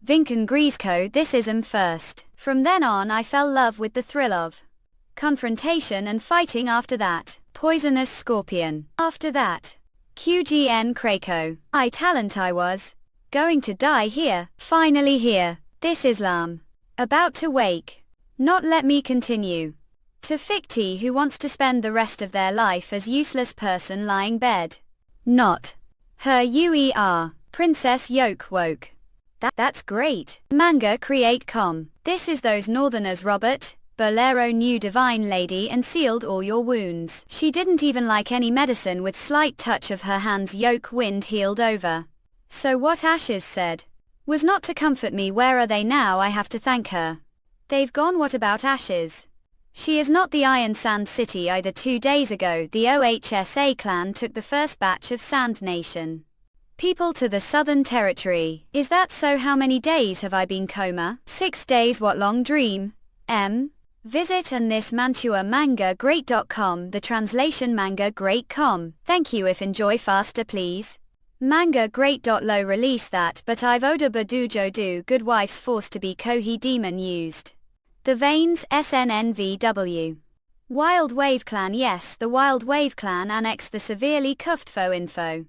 Vinken Griezko, this ism first. From then on I fell love with the thrill of confrontation and fighting. After that, poisonous scorpion. After that, QGN Krakow. Talent I was going to die here, finally here. This Islam. About to wake. Not let me continue. To Ficti who wants to spend the rest of their life as useless person lying bed. Not her UER. Princess Yoke woke. That's great. Manga create com. This is those northerners Robert. Bolero knew divine lady and sealed all your wounds. She didn't even like any medicine with slight touch of her hands Yoke wind healed over. So what Ashes said was not to comfort me. Where are they now? I have to thank her. They've gone. What about Ashes? She is not the Iron Sand City either. 2 days ago the OHSA clan took the first batch of Sand Nation people to the Southern Territory. Is that so? How many days have I been coma? 6 days. What long dream? Visit and this Manhwa manga great.com. The translation manga great.com. Thank you. If enjoy faster please. Manga great.lo release that but I've Oda Badujo do good wife's forced to be Kohi demon used. The Veins SNNVW. Wild Wave Clan. Yes, the Wild Wave Clan annexed the severely cuffed Fo Info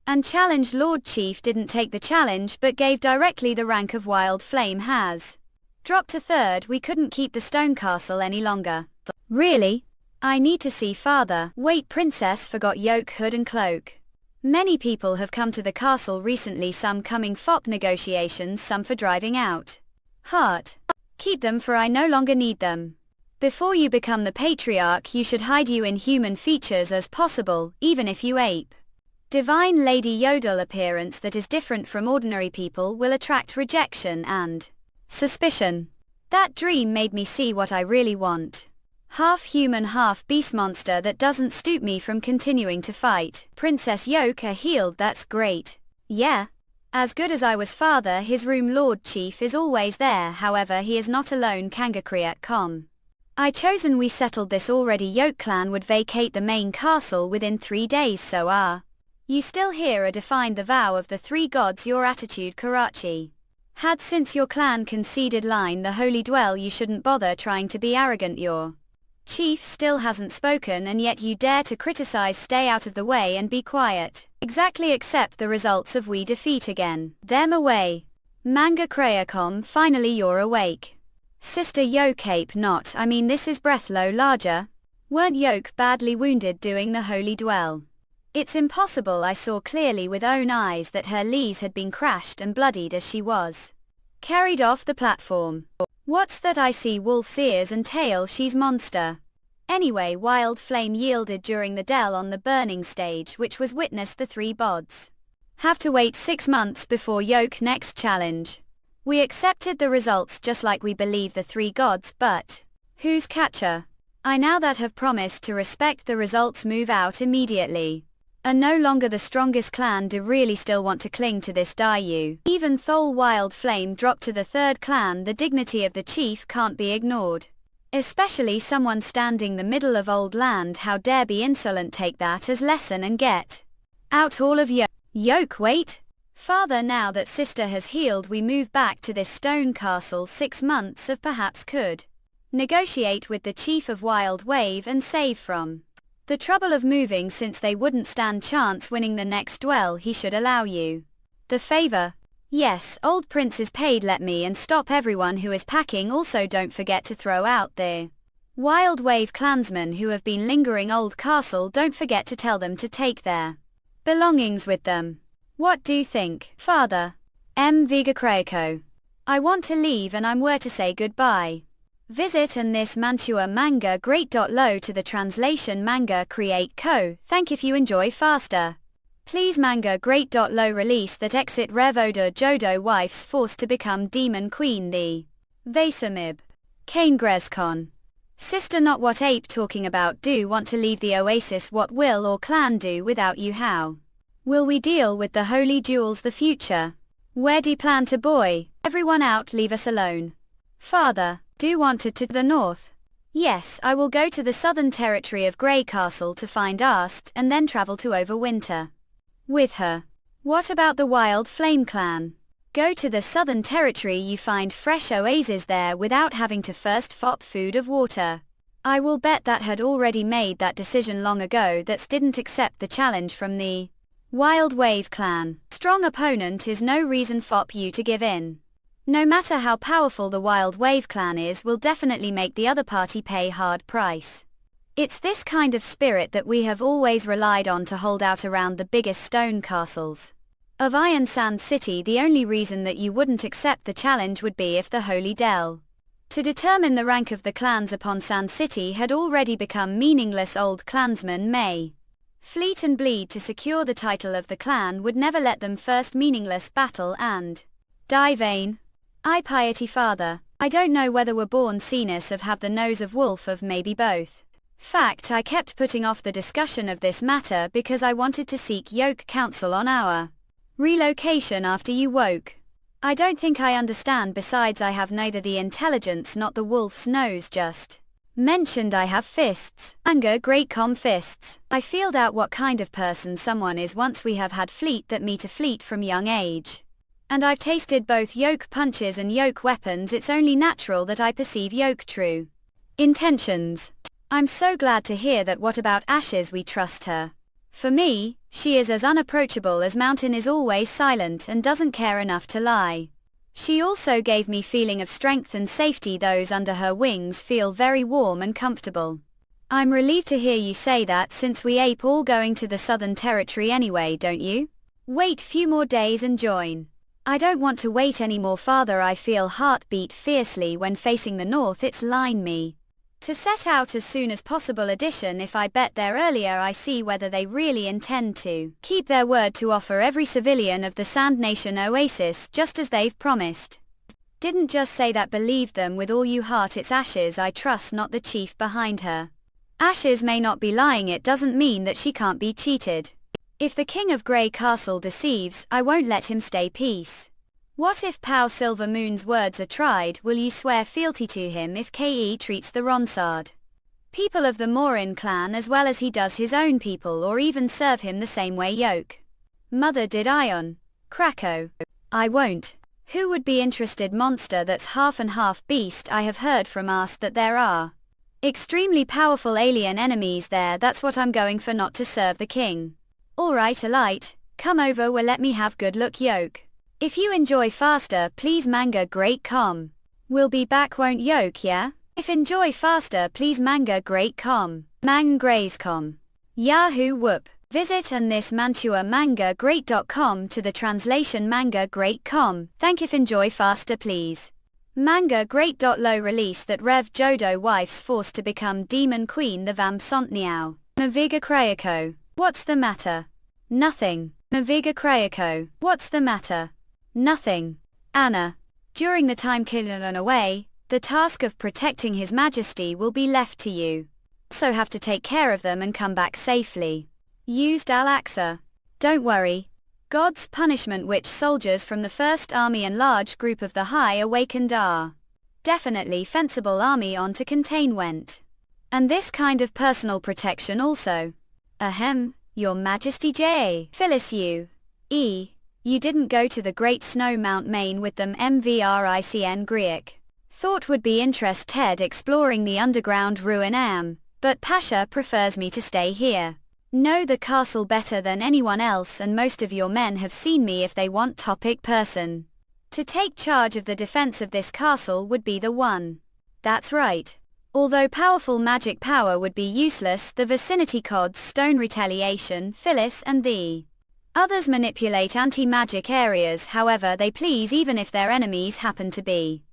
and challenged Lord Chief. Didn't take the challenge but gave directly the rank of Wild Flame has dropped to 3rd. We couldn't keep the stone castle any longer. Really? I need to see father. Wait, princess forgot yoke, hood and cloak. Many people have come to the castle recently, some coming FOP negotiations, some for driving out. Heart. Keep them for I no longer need them. Before you become the patriarch you should hide you in human features as possible, even if you ape. Divine Lady Yodel appearance that is different from ordinary people will attract rejection and suspicion. That dream made me see what I really want. Half human half beast monster that doesn't stop me from continuing to fight. Princess Yoke healed. That's great. Yeah. As good as I was father. His room Lord Chief is always there, however he is not alone. Kangakriat.com. I chosen we settled this already. Yoke clan would vacate the main castle within 3 days. So you still here defined the vow of the 3 gods. Your attitude Karachi had since your clan conceded line the holy dwell. You shouldn't bother trying to be arrogant. Your chief still hasn't spoken and yet you dare to criticize. Stay out of the way and be quiet. Exactly, accept the results of we defeat again. Them away. Manga Krayacom. Finally you're awake. Sister Yoke ape not. I mean this is Breathlow larger. Weren't Yoke badly wounded doing the holy dwell? It's impossible. I saw clearly with own eyes that her lees had been crashed and bloodied as she was carried off the platform. What's that? I see wolf's ears and tail. She's monster. Anyway, Wild Flame yielded during the Dell on the burning stage, which was witnessed. The 3 bods have to wait 6 months before Yoke next challenge. We accepted the results just like we believe the 3 gods, but who's catcher? I now that have promised to respect the results move out immediately. And no longer the strongest clan. Do really still want to cling to this you? Even Thol Wild Flame dropped to the 3rd clan. The dignity of the chief can't be ignored. Especially someone standing the middle of old land. How dare be insolent. Take that as lesson and get out all of Yoke. Wait. Father, now that sister has healed we move back to this stone castle. 6 months of perhaps could negotiate with the chief of Wild Wave and save from the trouble of moving since they wouldn't stand chance winning the next duel. He should allow you the favor. Yes, old prince is paid. Let me and stop everyone who is packing. Also don't forget to throw out the Wild Wave clansmen who have been lingering old castle. Don't forget to tell them to take their belongings with them. What do you think, father? Viga Krayako. I want to leave and I'm where to say goodbye. Visit and this Manhwa manga great.lo to the translation manga create co. Thank if you enjoy faster. Please manga great.lo release that exit Revoda Jodo wife's forced to become demon queen the Vasamib. Kane Grezcon. Sister not what ape talking about. Do want to leave the oasis. What will or clan do without you? How will we deal with the holy jewels? The future. Where do you plan to boy? Everyone out, leave us alone. Father. Do wanted to the north? Yes, I will go to the southern territory of Grey Castle to find Ast and then travel to overwinter with her. What about the Wild Flame clan? Go to the Southern Territory, you find fresh oases there without having to first fop food of water. I will bet that had already made that decision long ago, that didn't accept the challenge from the Wild Wave clan. Strong opponent is no reason fop you to give in. No matter how powerful the Wild Wave clan is, will definitely make the other party pay hard price. It's this kind of spirit that we have always relied on to hold out around the biggest stone castles of Iron Sand City. The only reason that you wouldn't accept the challenge would be if the Holy Dell to determine the rank of the clans upon Sand City had already become meaningless. Old clansmen may fleet and bleed to secure the title of the clan, would never let them first meaningless battle and die vain. I piety father, I don't know whether we're born Cenis of have the nose of wolf of maybe both. Fact, I kept putting off the discussion of this matter because I wanted to seek yoke counsel on our relocation after you woke. I don't think I understand, besides I have neither the intelligence not the wolf's nose. Just mentioned I have fists. Anger great com fists. I feel out what kind of person someone is once we have had fleet that meet a fleet from young age. And I've tasted both yoke punches and yoke weapons. It's only natural that I perceive yoke true intentions. I'm so glad to hear that. What about Ashes? We trust her. For me, she is as unapproachable as mountain is always silent and doesn't care enough to lie. She also gave me feeling of strength and safety. Those under her wings feel very warm and comfortable. I'm relieved to hear you say that, since we ape all going to the Southern Territory anyway, don't you? Wait few more days and join. I don't want to wait any more farther. I feel heart beat fiercely when facing the north. It's line me to set out as soon as possible. Addition, if I bet there earlier, I see whether they really intend to keep their word to offer every civilian of the Sand Nation oasis just as they've promised. Didn't just say that, believe them with all you heart. It's Ashes I trust, not the chief behind her. Ashes may not be lying, it doesn't mean that she can't be cheated. If the King of Grey Castle deceives, I won't let him stay peace. What if Pow Silver Moon's words are tried? Will you swear fealty to him if Ke treats the Ronsard people of the Morin clan as well as he does his own people, or even serve him the same way Yoke mother did Ion Krakow? I won't. Who would be interested? Monster that's half and half beast. I have heard from us that there are extremely powerful alien enemies there. That's what I'm going for, not to serve the king. Alright, Elite, come over, will let me have good look Yoke. If you enjoy faster, please manga great com. We'll be back, won't Yoke, yeah? If enjoy faster, please manga great com. Mang graze com. Yahoo whoop. Visit and this Mantua manga great.com to the translation manga great com. Thank if enjoy faster please. Manga great. Low release that Rev Jodo wife's forced to become demon queen the Vamsontniao. Maviga Krayako. What's the matter? Nothing. Maviga Krayako. What's the matter? Nothing. Anna. During the time Killian away, the task of protecting His Majesty will be left to you. So have to take care of them and come back safely. Used Al-Aqsa. Don't worry. God's punishment, which soldiers from the First Army and large group of the High Awakened are definitely fensible army on to contain went. And this kind of personal protection also. Ahem, Your Majesty J. Phyllis you didn't go to the Great Snow Mount Main with them MVRICN Griek. Thought would be interested exploring the underground ruin but Pasha prefers me to stay here. Know the castle better than anyone else, and most of your men have seen me. If they want topic person to take charge of the defense of this castle would be the one. That's right. Although powerful magic power would be useless, the vicinity cods stone retaliation, Phyllis and the others manipulate anti-magic areas however they please, even if their enemies happen to be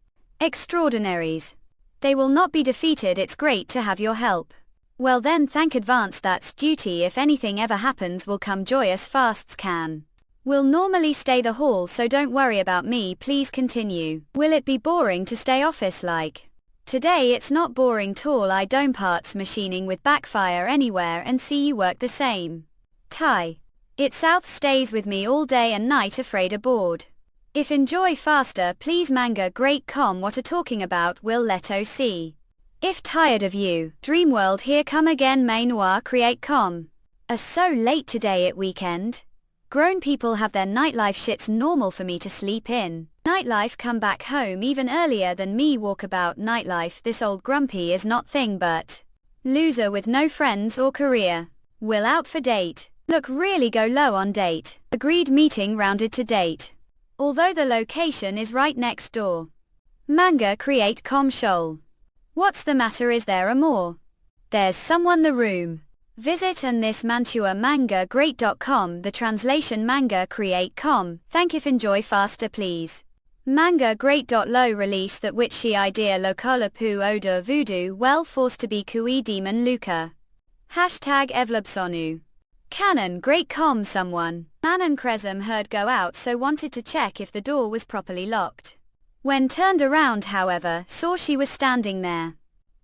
extraordinaries. They will not be defeated. It's great to have your help. Well then, thank advance, that's duty. If anything ever happens will come joyous fasts can. Will normally stay the hall, so don't worry about me. Please continue. Will it be boring to stay office like? Today it's not boring tall. I don't parts machining with backfire anywhere and see you work the same. Tie. It South stays with me all day and night, afraid aboard. If enjoy faster please manga great com. What are talking about? Will let OC. If tired of you, Dreamworld here come again. Manhwa create com. So late today at weekend? Grown people have their nightlife shit's normal for me to sleep in. Nightlife come back home even earlier than me walkabout nightlife. This old grumpy is not thing but loser with no friends or career. Will out for date. Look really go low on date. Agreed meeting rounded to date. Although the location is right next door. Manga create com shoal. What's the matter, is there a more? There's someone the room. Visit and this Manhwa manga great.com the translation manga create com. Thank if enjoy faster please. Manga great.lo release that which she idea lokola pu odor voodoo well forced to be kui demon luca. Hashtag evlubsonu. Canon great com someone. Manon Cresum heard go out so wanted to check if the door was properly locked. When turned around however saw she was standing there.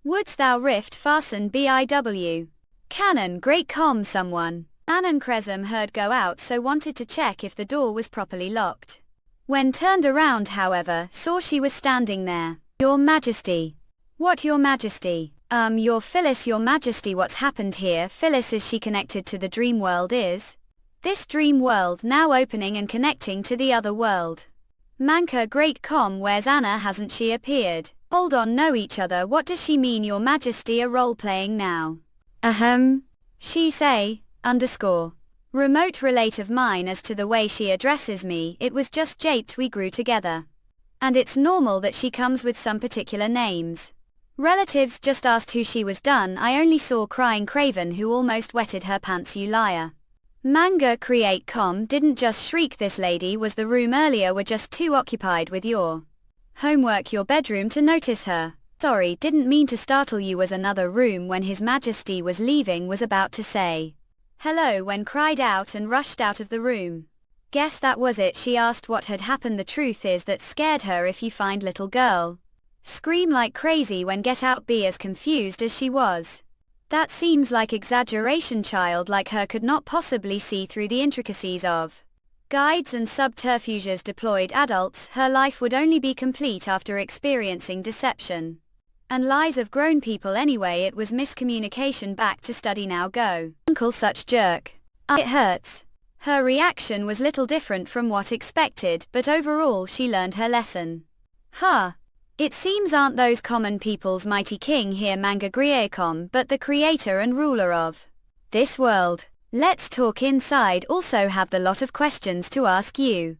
Wouldst thou rift fasten biw? Canon great com someone. Manon Cresum heard go out so wanted to check if the door was properly locked. When turned around however saw she was standing there. Your Majesty. What your Majesty? Your Phyllis your Majesty what's happened here Phyllis is she connected to the dream world is? This dream world now opening and connecting to the other world. Manka great com where's Anna hasn't she appeared? Hold on know each other what does she mean your Majesty a role playing now? Ahem. She say, _ remote relate of mine as to the way she addresses me it was just japed we grew together. And it's normal that she comes with some particular names. Relatives just asked who she was done I only saw crying Craven who almost wetted her pants you liar. Manga create com didn't just shriek this lady was the room earlier were just too occupied with your homework your bedroom to notice her. Sorry didn't mean to startle you was another room when His Majesty was leaving was about to say hello when cried out and rushed out of the room. Guess that was it she asked what had happened the truth is that scared her if you find little girl. Scream like crazy when get out be as confused as she was. That seems like exaggeration child like her could not possibly see through the intricacies of guides and subterfuges deployed adults her life would only be complete after experiencing deception. And lies of grown people anyway it was miscommunication back to study now go. Uncle such jerk. It hurts. Her reaction was little different from what expected but overall she learned her lesson. Huh. It seems aren't those common people's mighty king here manga griecom but the creator and ruler of this world. Let's talk inside also have the lot of questions to ask you.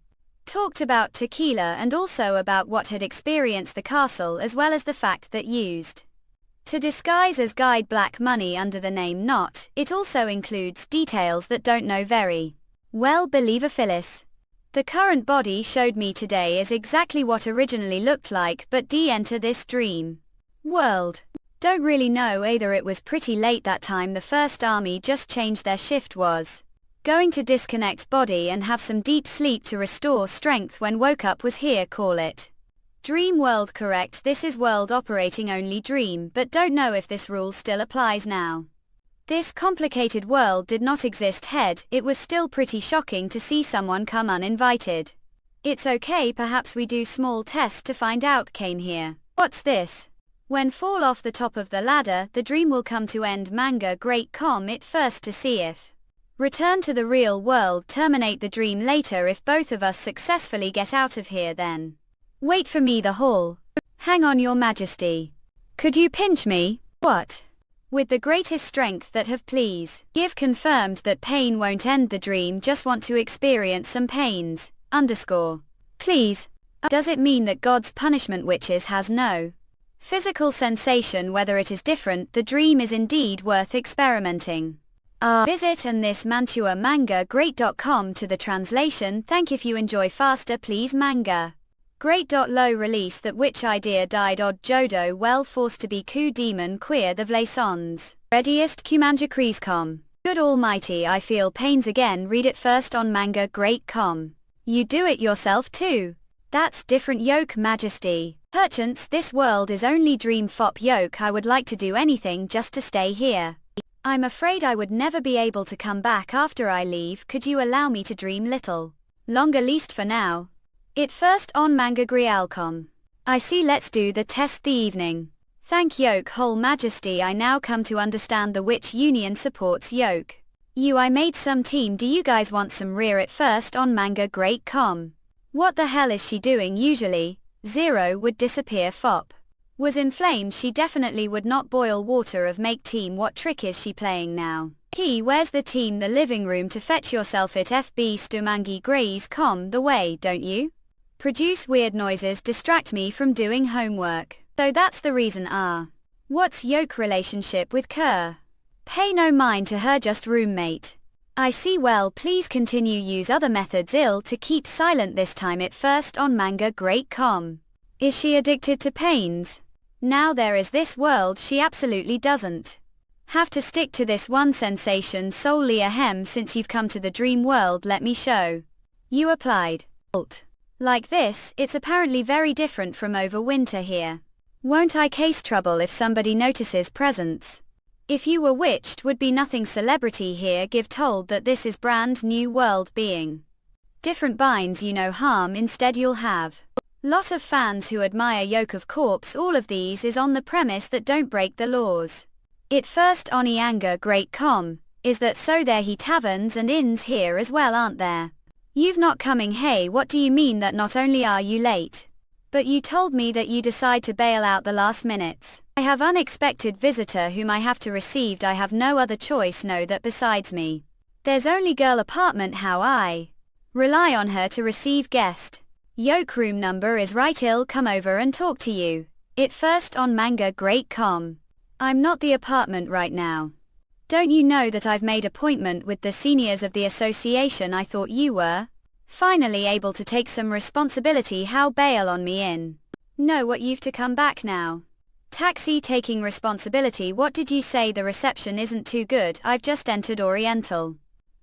Talked about tequila and also about what had experienced the castle as well as the fact that used to disguise as guide black money under the name not, it also includes details that don't know very well believe a Phyllis. The current body showed me today is exactly what originally looked like but enter this dream world. Don't really know either it was pretty late that time the first army just changed their shift was going to disconnect body and have some deep sleep to restore strength when woke up was here call it dream world correct this is world operating only dream but don't know if this rule still applies now. This complicated world did not exist head it was still pretty shocking to see someone come uninvited. It's okay perhaps we do small test to find out came here. What's this? When fall off the top of the ladder the dream will come to end manga great com it first to see if return to the real world terminate the dream later if both of us successfully get out of here then. Wait for me the hall. Hang on your Majesty. Could you pinch me? What? With the greatest strength that have please. Give confirmed that pain won't end the dream just want to experience some pains. _ Please. Does it mean that God's punishment witches has no physical sensation whether it is different the dream is indeed worth experimenting. Visit and this Manhwa manga great.com to the translation thank if you enjoy faster please manga. Great.lo release that which idea died odd jodo well forced to be coup demon queer the vlaisons. Readiest kumanja Good almighty I feel pains again read it first on manga great.com. You do it yourself too. That's different yoke Majesty. Perchance this world is only dream fop yoke I would like to do anything just to stay here. I'm afraid I would never be able to come back after I leave could you allow me to dream little longer least for now. It first on manga grialcom. I see let's do the test the evening. Thank yoke whole Majesty I now come to understand the witch union supports yoke. I made some team. Do you guys want some rear it first on manga great com? What the hell is she doing usually? Zero would disappear fop. Was inflamed. She definitely would not boil water of make team. What trick is she playing now? Where's the team? The living room to fetch yourself it FB stumangi grays com the way, don't you? Produce weird noises distract me from doing homework. So that's the reason What's yoke relationship with Kerr? Pay no mind to her, just roommate. I see. Well, please continue. Use other methods ill to keep silent this time it first on manga great com. Is she addicted to pains? Now there is this world she absolutely doesn't have to stick to this one sensation solely ahem. Since you've come to the dream world, let me show you applied like this. It's apparently very different from over winter here. Won't I case trouble if somebody notices presence? If you were witched would be nothing celebrity here. Give told that this is brand new world being different binds you no harm. Instead you'll have lot of fans who admire yoke of corpse. All of these is on the premise that don't break the laws. It first on anger great com. Is that so? There he taverns and inns here as well, aren't there? You've not coming. Hey, what do you mean that not only are you late, but you told me that you decide to bail out the last minutes? I have unexpected visitor whom I have to receive. I have no other choice. Know that besides me, there's only girl apartment. How I rely on her to receive guest. Yoke room number is right. I'll come over and talk to you. It first on manga great com. I'm not the apartment right now. Don't you know that I've made appointment with the seniors of the association? I thought you were finally able to take some responsibility. How bail on me in? No, what, you've to come back now? Taxi taking responsibility. What did you say? The reception isn't too good. I've just entered Oriental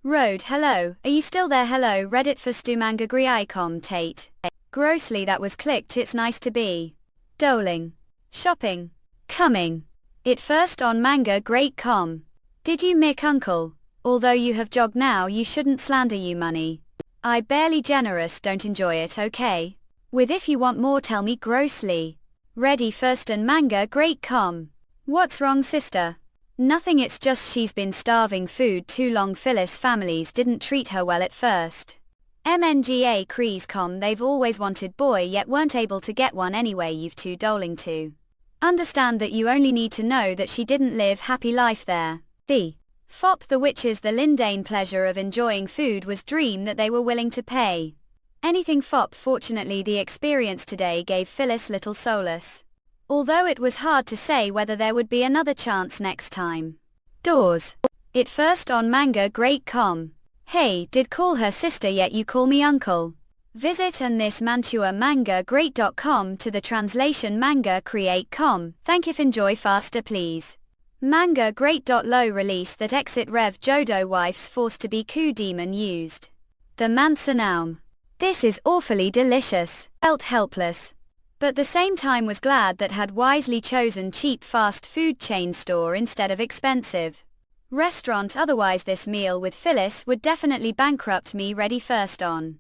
Road. Hello, are you still there? Hello, Reddit for Stumanga Griicom Tate. Grossly that was clicked. It's nice to be doling. Shopping. Coming. It first on manga great com. Did you mick uncle? Although you have jogged now, you shouldn't slander you money. I barely generous, don't enjoy it, okay? With if you want more tell me. Grossly. Ready first and manga great com. What's wrong sister? Nothing, it's just she's been starving food too long. Phyllis families didn't treat her well at first. MNGA Crease com. They've always wanted boy yet weren't able to get one anyway. You've too doling to understand that. You only need to know that she didn't live happy life there. See. Fop the witches. The mundane pleasure of enjoying food was dream that they were willing to pay anything. Fop. Fortunately the experience today gave Phyllis little solace, although it was hard to say whether there would be another chance next time. Doors. It first on manga great com. Hey, did call her sister yet? You call me uncle. Visit and this Manhwa manga great.com to the translation manga create com. Thank if enjoy faster please. Manga great.low release that exit rev Jodo wife's forced to be coup demon used. The Mansanaum. This is awfully delicious. Felt helpless, but the same time was glad that had wisely chosen cheap fast food chain store instead of expensive restaurant. Otherwise this meal with Phyllis would definitely bankrupt me. Ready first on.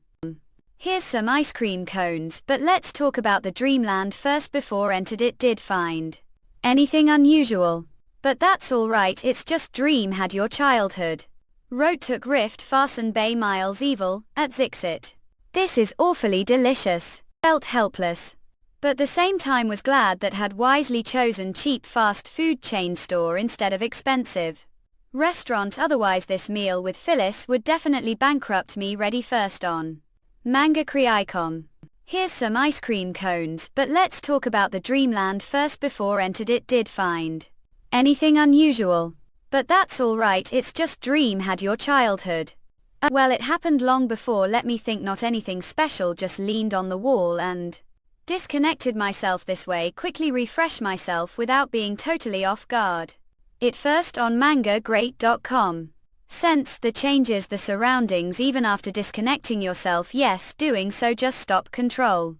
Here's some ice cream cones, but let's talk about the dreamland first. Before entered it did find anything unusual, but that's alright, it's just dream. Had your childhood. Wrote took rift fasten bay miles evil at Zixit. This is awfully delicious. Felt helpless, but the same time was glad that had wisely chosen cheap fast food chain store instead of expensive restaurant. Otherwise this meal with Phyllis would definitely bankrupt me. Ready first on. Manga Kriicom. Here's some ice cream cones, but let's talk about the dreamland first. Before entered it did find anything unusual, but that's alright, it's just dream. Had your childhood. Well, it happened long before. Let me think. Not anything special, just leaned on the wall and disconnected myself this way. Quickly refresh myself without being totally off guard. It first on manga great.com. Sense the changes, the surroundings even after disconnecting yourself. Yes, doing so just stop control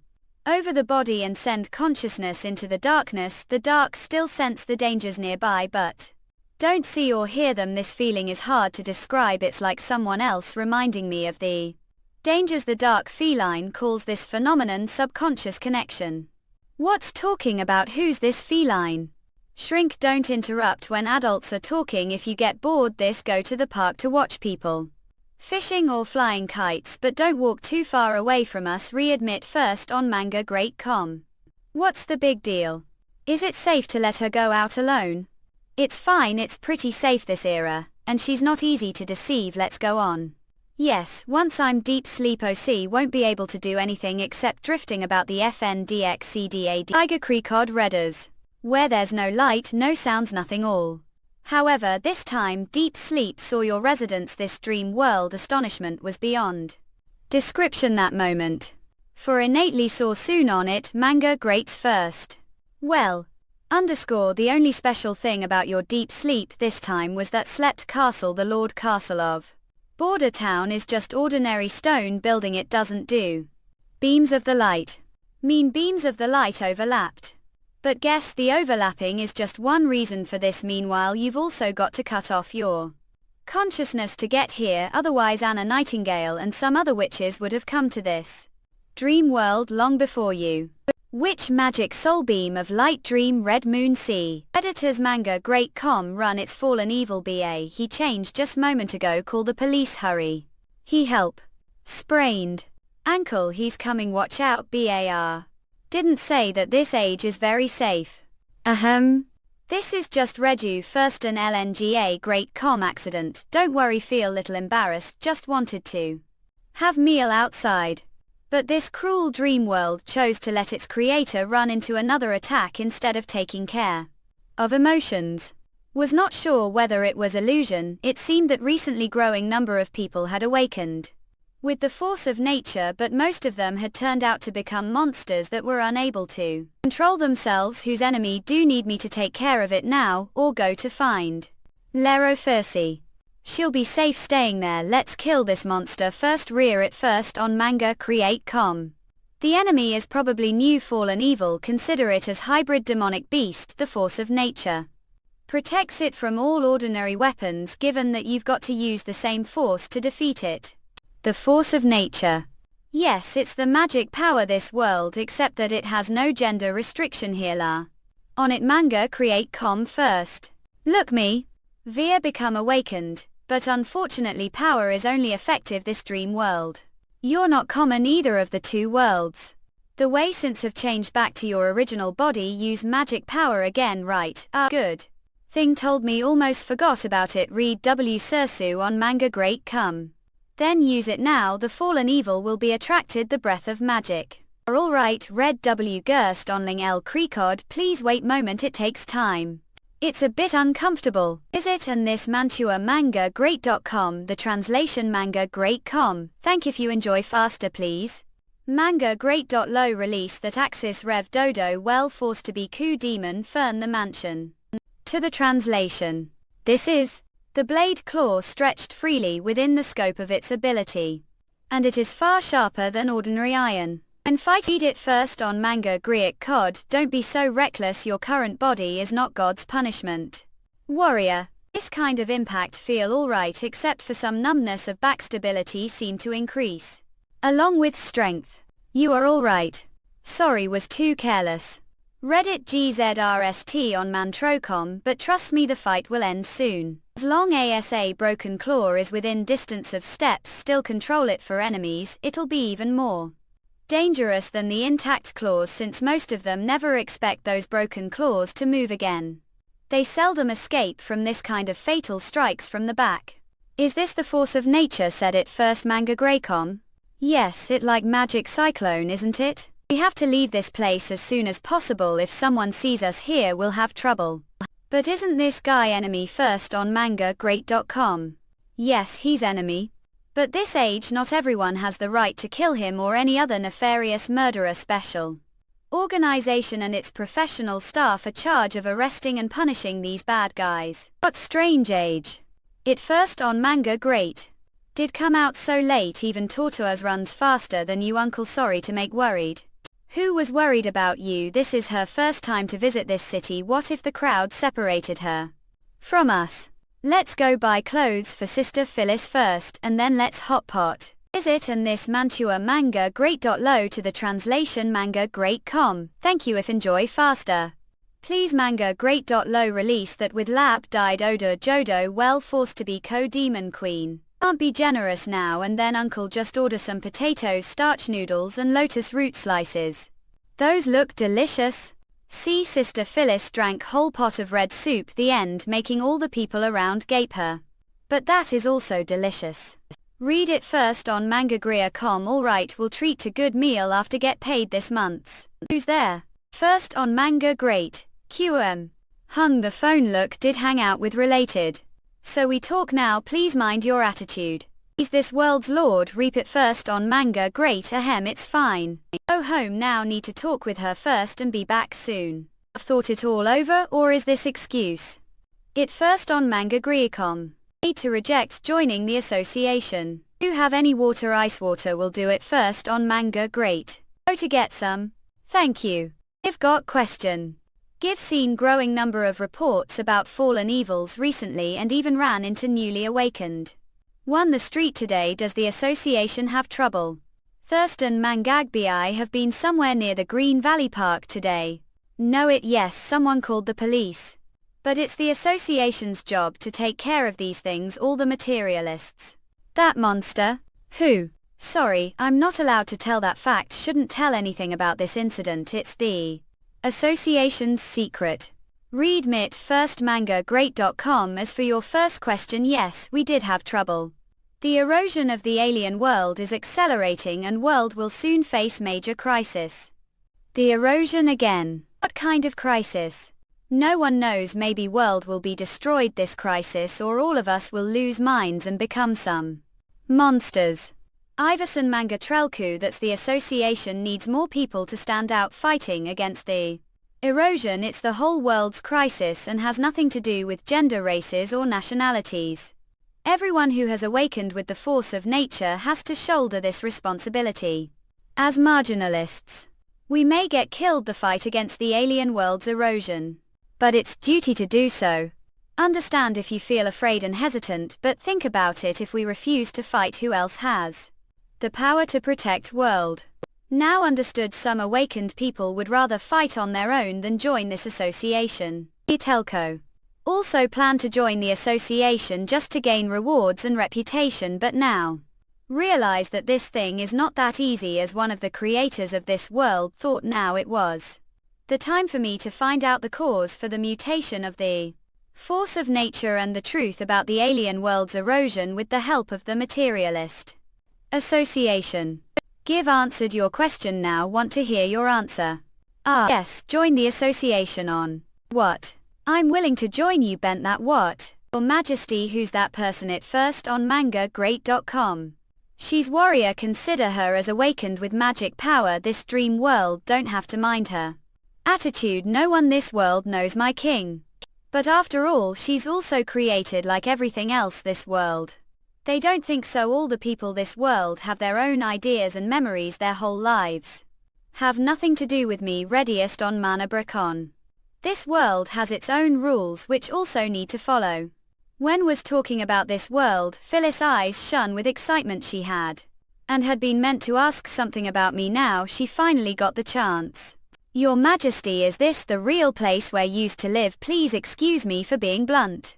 over the body and send consciousness into the darkness. The dark still sense the dangers nearby but don't see or hear them. This feeling is hard to describe. It's like someone else reminding me of the dangers. The dark feline calls this phenomenon subconscious connection. What's talking about? Who's this feline? Shrink, don't interrupt when adults are talking. If you get bored, this go to the park to watch people fishing or flying kites, but don't walk too far away from us. Readmit first on manga great com. What's the big deal? Is it safe to let her go out alone? It's fine, it's pretty safe this era, and she's not easy to deceive. Let's go on. Yes, once I'm deep sleep, OC won't be able to do anything except drifting about the FNDXCDAD Tiger Creek odd redders. Where there's no light, no sounds, nothing all. However, this time deep sleep saw your residence. This dream world. Astonishment was beyond description that moment. For innately saw soon on it, manga greats first. Well, the only special thing about your deep sleep this time was that slept castle, the Lord Castle of Border Town, is just ordinary stone building. It doesn't do. Beams of the light. Beams of the light overlapped. But guess the overlapping is just one reason for this. Meanwhile, you've also got to cut off your consciousness to get here, otherwise Anna Nightingale and some other witches would have come to this dream world long before you. Which magic soul beam of light dream Red Moon C. Editors manga great com run its fallen evil BA. He changed just moment ago. Call the police, hurry. He help. Sprained ankle, he's coming, watch out. BAR. Didn't say that this age is very safe. This is just Redu first an LNGA great com accident. Don't worry, feel little embarrassed, just wanted to have meal outside. But this cruel dream world chose to let its creator run into another attack instead of taking care of emotions. Was not sure whether it was illusion. It seemed that recently growing number of people had awakened with the force of nature, but most of them had turned out to become monsters that were unable to control themselves. Whose enemy do need me to take care of it now, or go to find Lero Fersi? She'll be safe staying there. Let's kill this monster first. Rear it first on manga create com. The enemy is probably new fallen evil. Consider it as hybrid demonic beast. The force of nature protects it from all ordinary weapons, given that you've got to use the same force to defeat it. The force of nature. Yes, it's the magic power this world, except that it has no gender restriction here. La. On it manga create com first. Look me. Via become awakened, but unfortunately power is only effective this dream world. You're not common either of the two worlds. The way since have changed back to your original body. Use magic power again, right? Good. Thing told me, almost forgot about it. Read W Sursu on manga great com. Then use it now. The fallen evil will be attracted the breath of magic. Alright, Red W Gerst onling L Creekod, please wait moment, it takes time. It's a bit uncomfortable, is it? And this Manhwa manga great.com, the translation manga great com. Thank if you enjoy faster please. Manga great.low release that Axis Rev Dodo well forced to be coup demon Fern the mansion. To the translation. This is the blade claw stretched freely within the scope of its ability. And it is far sharper than ordinary iron. And fight it first on manga Greek cod. Don't be so reckless, your current body is not God's punishment. Warrior. This kind of impact feel alright, except for some numbness of back. Stability seem to increase along with strength. You are alright. Sorry, was too careless. Reddit GZRST on Mantrocom, but trust me, the fight will end soon. As long ASA broken claw is within distance of steps, still control it. For enemies, it'll be even more dangerous than the intact claws, since most of them never expect those broken claws to move again. They seldom escape from this kind of fatal strikes from the back. Is this the force of nature? Said it first manga Greycom. Yes, it like magic cyclone, isn't it? We have to leave this place as soon as possible. If someone sees us here, we'll have trouble. But isn't this guy enemy first on manga great.com? Yes, he's enemy. But this age not everyone has the right to kill him or any other nefarious murderer. Special organization and its professional staff are charge of arresting and punishing these bad guys. What strange age. It first on manga great. Did come out so late, even Tortoise runs faster than you, uncle. Sorry to make worried. Who was worried about you? This is her first time to visit this city. What if the crowd separated her from us? Let's go buy clothes for Sister Phyllis first, and then let's hot pot. Is it? And this Manhwa manga great.low to the translation manga great com. Thank you if enjoy faster Please manga great. Low release that with lap died odor Jodo well forced to be co-demon queen. Can't be generous now and then uncle just order some potatoes starch noodles and lotus root slices. Those look delicious. See sister Phyllis drank whole pot of red soup the end making all the people around gape her. But that is also delicious. Read it first on mangagria.com. Alright, we'll treat to good meal after get paid this month's. Who's there? First on manga great. QM. Hung the phone look did hang out with related. So we talk now please mind your attitude. He's this world's lord reap it first on manga great ahem it's fine. Go home now need to talk with her first and be back soon. I've thought it all over or is this excuse? It first on mangagria.com. Need to reject joining the association. Do you have any water? Ice water will do it first on manga great. Go to get some. Thank you. If got question. Give seen growing number of reports about fallen evils recently and even ran into newly awakened. Won the street today. Does the association have trouble? Thurston Mangagbi have been somewhere near the Green Valley Park today. Know it? Yes, someone called the police. But it's the association's job to take care of these things, all the materialists. That monster? Who? Sorry, I'm not allowed to tell that fact. Shouldn't tell anything about this incident. It's the association's secret. Read mit first mangagreat.com. As for your first question, yes, we did have trouble. The erosion of the alien world is accelerating and world will soon face major crisis. The erosion again. What kind of crisis? No one knows. Maybe world will be destroyed this crisis or all of us will lose minds and become some monsters. Iverson Manga Trelku. That's the association needs more people to stand out fighting against the erosion. It's the whole world's crisis and has nothing to do with gender, races or nationalities. Everyone who has awakened with the force of nature has to shoulder this responsibility. As marginalists, we may get killed the fight against the alien world's erosion. But it's duty to do so. Understand if you feel afraid and hesitant, but think about it. If we refuse to fight, who else has the power to protect world? Now understood. Some awakened people would rather fight on their own than join this association. Itelco also planned to join the association just to gain rewards and reputation, but now realize that this thing is not that easy as one of the creators of this world thought. Now it was the time for me to find out the cause for the mutation of the force of nature and the truth about the alien world's erosion with the help of the materialist association. Give answered your question now. Want to hear your answer? Yes, join the association on what? I'm willing to join you. Bent that what? Your Majesty. Who's that person? It first on mangagreat.com. She's warrior. Consider her as awakened with magic power. This dream world don't have to mind her attitude. No one this world knows my king. But after all, she's also created like everything else this world. They don't think so. All the people this world have their own ideas and memories their whole lives. Have nothing to do with me. Readiest on Manabracon. This world has its own rules which also need to follow. When was talking about this world, Phyllis' eyes shone with excitement. She had been meant to ask something about me. Now she finally got the chance. Your Majesty, is this the real place where you used to live? Please excuse me for being blunt,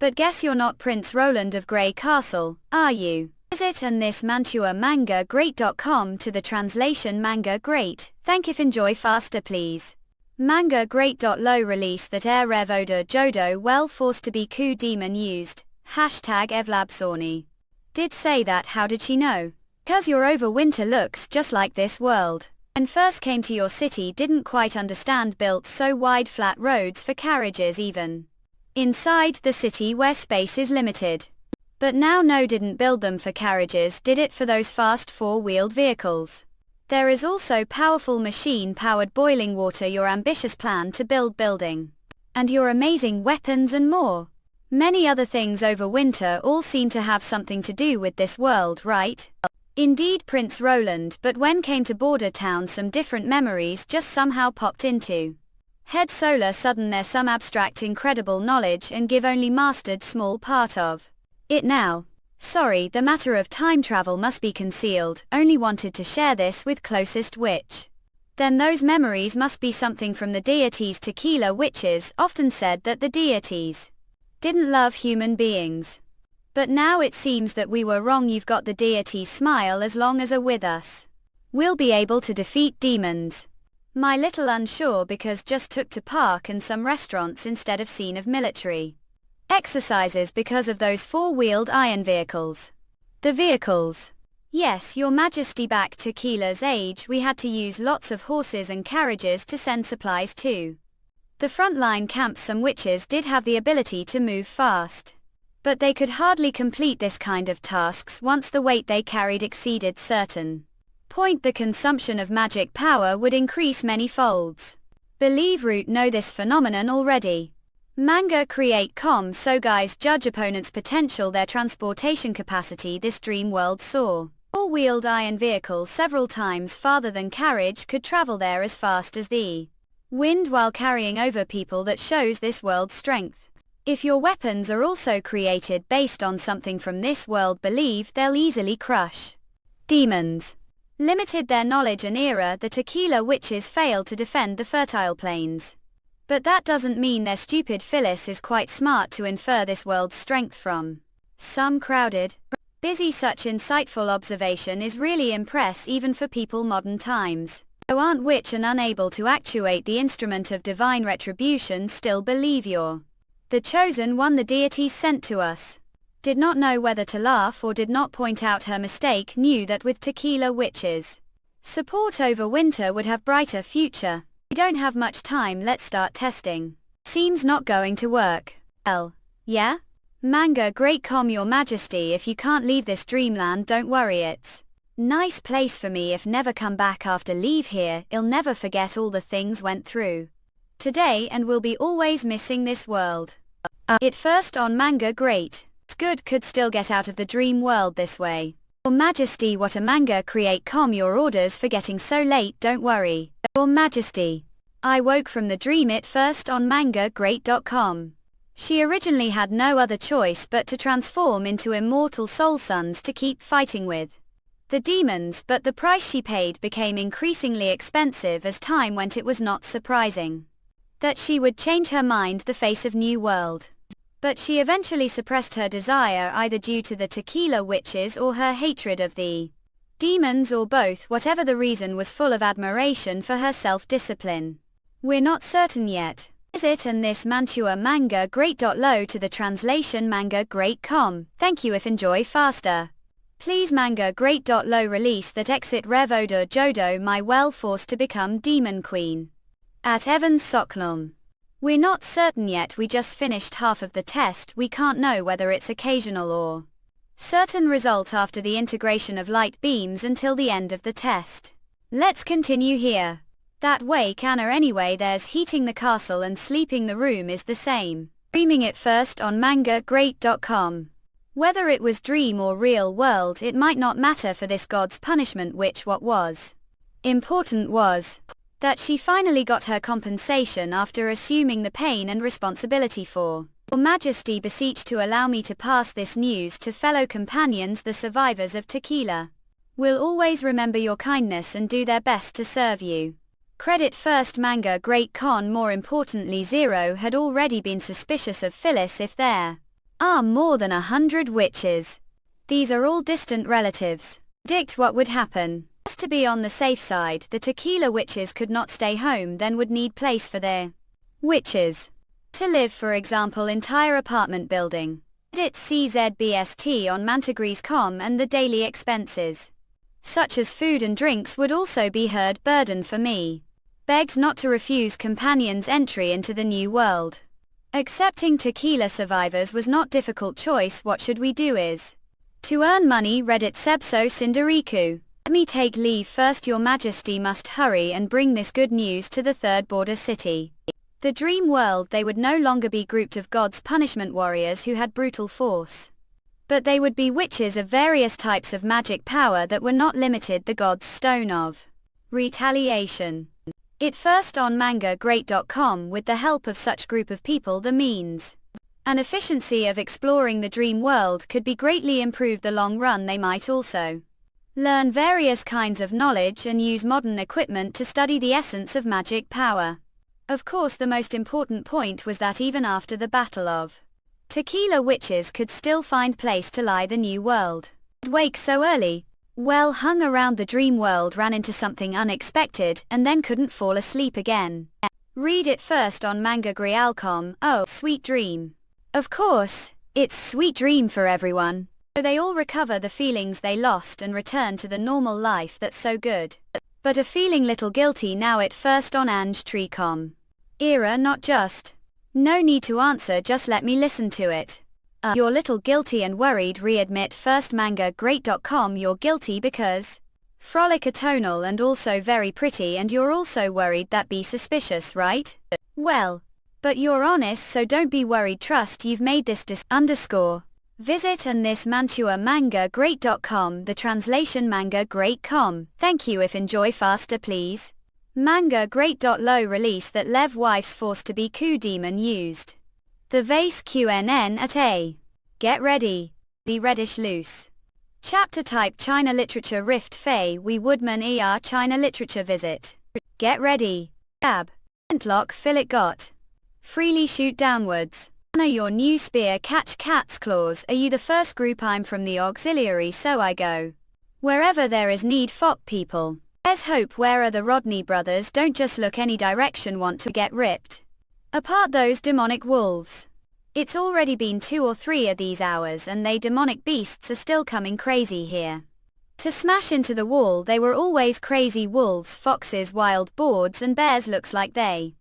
but guess you're not Prince Roland of Grey Castle, are you? Is it? And this Manhwa mangagreat.com to the translation manga great. Thank if enjoy faster please. Manga great. Low release that air revoda jodo well forced to be coup demon used. Hashtag evlabsorny. Did say that. How did she know? Cause your overwinter looks just like this world. When first came to your city didn't quite understand. Built so wide flat roads for carriages even inside the city where space is limited. But now no, didn't build them for carriages, did it for those fast four-wheeled vehicles. There is also powerful machine-powered boiling water, your ambitious plan to build building, and your amazing weapons and more. Many other things over winter all seem to have something to do with this world, right? Indeed, Prince Roland, but when came to Border Town some different memories just somehow popped into head. Solar sudden there's some abstract incredible knowledge and give only mastered small part of it now. Sorry, the matter of time travel must be concealed, only wanted to share this with closest which Then those memories must be something from the deities. Tequila witches often said that the deities didn't love human beings. But now it seems that we were wrong. You've got the deities' smile. As long as are with us, we'll be able to defeat demons. My little unsure because just took to park and some restaurants instead of scene of military exercises because of those four-wheeled iron vehicles. The vehicles. Yes, your majesty, back Tequila's age we had to use lots of horses and carriages to send supplies to the frontline camps. Some witches did have the ability to move fast, but they could hardly complete this kind of tasks once the weight they carried exceeded certain point. The consumption of magic power would increase many folds. Believe Root know this phenomenon already. Manga create comms so guys judge opponents' potential, their transportation capacity. This dream world saw four-wheeled iron vehicles several times farther than carriage could travel there as fast as the wind while carrying over people. That shows this world's strength. If your weapons are also created based on something from this world, believe they'll easily crush demons. Limited their knowledge and era. The Tequila witches failed to defend the fertile plains. But that doesn't mean they're stupid. Phyllis is quite smart to infer this world's strength from some crowded, busy. Such insightful observation is really impress even for people modern times. Though aren't witch and unable to actuate the instrument of divine retribution, still believe you're the chosen one the deities sent to us. Did not know whether to laugh or did not point out her mistake. Knew that with Tequila witches support over winter would have brighter future. We don't have much time, let's start testing. Seems not going to work. Yeah? Manga great calm your majesty, if you can't leave this dreamland don't worry, it's nice place for me. If never come back after leave here, I'll never forget all the things went through today and will be always missing this world. It first on manga great. It's good could still get out of the dream world this way. Your majesty, what a manga create calm your orders for getting so late, don't worry. Your majesty. I woke from the dream. It first on mangagreat.com. She originally had no other choice but to transform into immortal soul sons to keep fighting with the demons, but the price she paid became increasingly expensive as time went. It was not surprising that she would change her mind, the face of new world. But she eventually suppressed her desire, either due to the Tequila witches or her hatred of the demons, or both. Whatever the reason, was full of admiration for her self-discipline. We're not certain yet. Is it? And this Manhwa manga great. Low to the translation manga great.com. Thank you. If enjoy faster, please manga great. Low release that exit Rev Oda Jodo my well forced to become demon queen at Evans Soklum. We're not certain yet, we just finished half of the test. We can't know whether it's occasional or certain result after the integration of light beams until the end of the test. Let's continue here. That way Kana anyway. There's heating the castle and sleeping the room is the same. Dreaming it first on mangagreat.com. Whether it was dream or real world it might not matter for this god's punishment, which what was important was that she finally got her compensation after assuming the pain and responsibility for. Your Majesty, beseech to allow me to pass this news to fellow companions. The survivors of Tequila will always remember your kindness and do their best to serve you. Credit first manga great con. More importantly, Zero had already been suspicious of Phyllis. If there are more than 100 witches, these are all distant relatives. Predict what would happen. Just to be on the safe side, the Tequila witches could not stay home, then would need place for their witches to live, for example entire apartment building. Edit CZBST on Mantagrees.com. And the daily expenses, such as food and drinks, would also be heard burden for me. Begged not to refuse companions entry into the new world. Accepting Tequila survivors was not difficult choice. What should we do is to earn money. Reddit Sebso Sindariku. Let me take leave first. Your Majesty must hurry and bring this good news to the third border city. The dream world. They would no longer be grouped of God's punishment warriors who had brutal force, but they would be witches of various types of magic power that were not limited. The God's Stone of Retaliation. It first on mangagreat.com. With the help of such group of people, the means and efficiency of exploring the dream world could be greatly improved. The long run they might also learn various kinds of knowledge and use modern equipment to study the essence of magic power. Of course, the most important point was that even after the Battle of Tequila, witches could still find place to lie the new world. Wake so early? Well, hung around the dream world, ran into something unexpected, and then couldn't fall asleep again. Read it first on manga.com. Oh, sweet dream. Of course, it's sweet dream for everyone. So they all recover the feelings they lost and return to the normal life that's so good. But are feeling little guilty now at first on Ange.com. Era, not just. No need to answer, just let me listen to it. You're little guilty and worried. Readmit first manga.com. You're guilty because frolic atonal and also very pretty, and you're also worried. That be suspicious, right? Well, but you're honest, so don't be worried. Trust you've made this Visit and this Manhwa manga.com. The translation manga.com. Thank you. If enjoy faster please. Manga.low release that Lev wife's forced to be coup demon used. The vase QNN at A. Get ready. The reddish loose. Chapter type China literature rift Fei we Woodman ER China literature visit. Get ready. Ab. Flintlock fillet got. Freely shoot downwards. Honor your new spear catch cat's claws. Are you the first group? I'm from the auxiliary, so I go wherever there is need. Fop people. There's hope. Where are the Rodney brothers? Don't just look any direction. Want to get ripped apart those demonic wolves. It's already been 2 or 3 of these hours and they demonic beasts are still coming crazy here to smash into the wall. They were always crazy. Wolves, foxes, wild boars and bears. Looks like they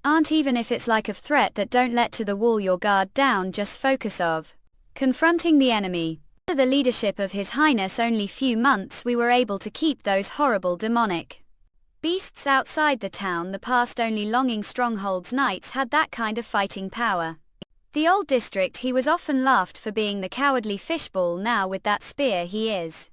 aren't, even if it's like a threat that don't let to the wall your guard down. Just focus of confronting the enemy. Under the leadership of His Highness only few months we were able to keep those horrible demonic beasts outside the town. The past only longing strongholds knights had that kind of fighting power. The old district he was often laughed for being the cowardly fishball. Now with that spear he is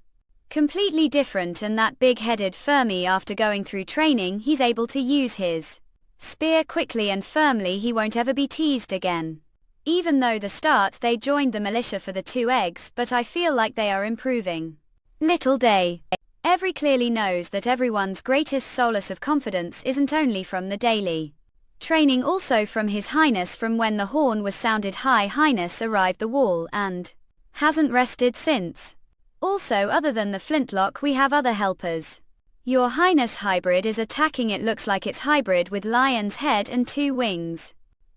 completely different, and that big-headed Fermi, after going through training he's able to use his spear quickly and firmly. He won't ever be teased again. Even though the start they joined the militia for the 2 eggs, but I feel like they are improving. Little day. Every clearly knows that everyone's greatest solace of confidence isn't only from the daily training, also from His Highness. From when the horn was sounded, High Highness arrived the wall and hasn't rested since. Also, other than the flintlock we have other helpers. Your Highness hybrid is attacking. It looks like it's hybrid with lion's head and 2 wings.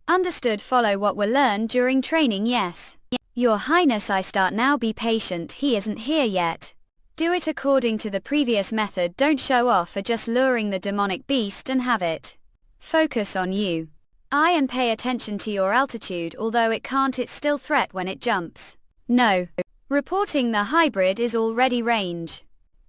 Understood. Follow what were learned during training. Yes. Your Highness, I start now. Be patient, he isn't here yet. Do it according to the previous method. Don't show off or just luring the demonic beast and have it focus on you. Eye and pay attention to your altitude. Although it can't, it's still threat when it jumps. No. Reporting the hybrid is already range.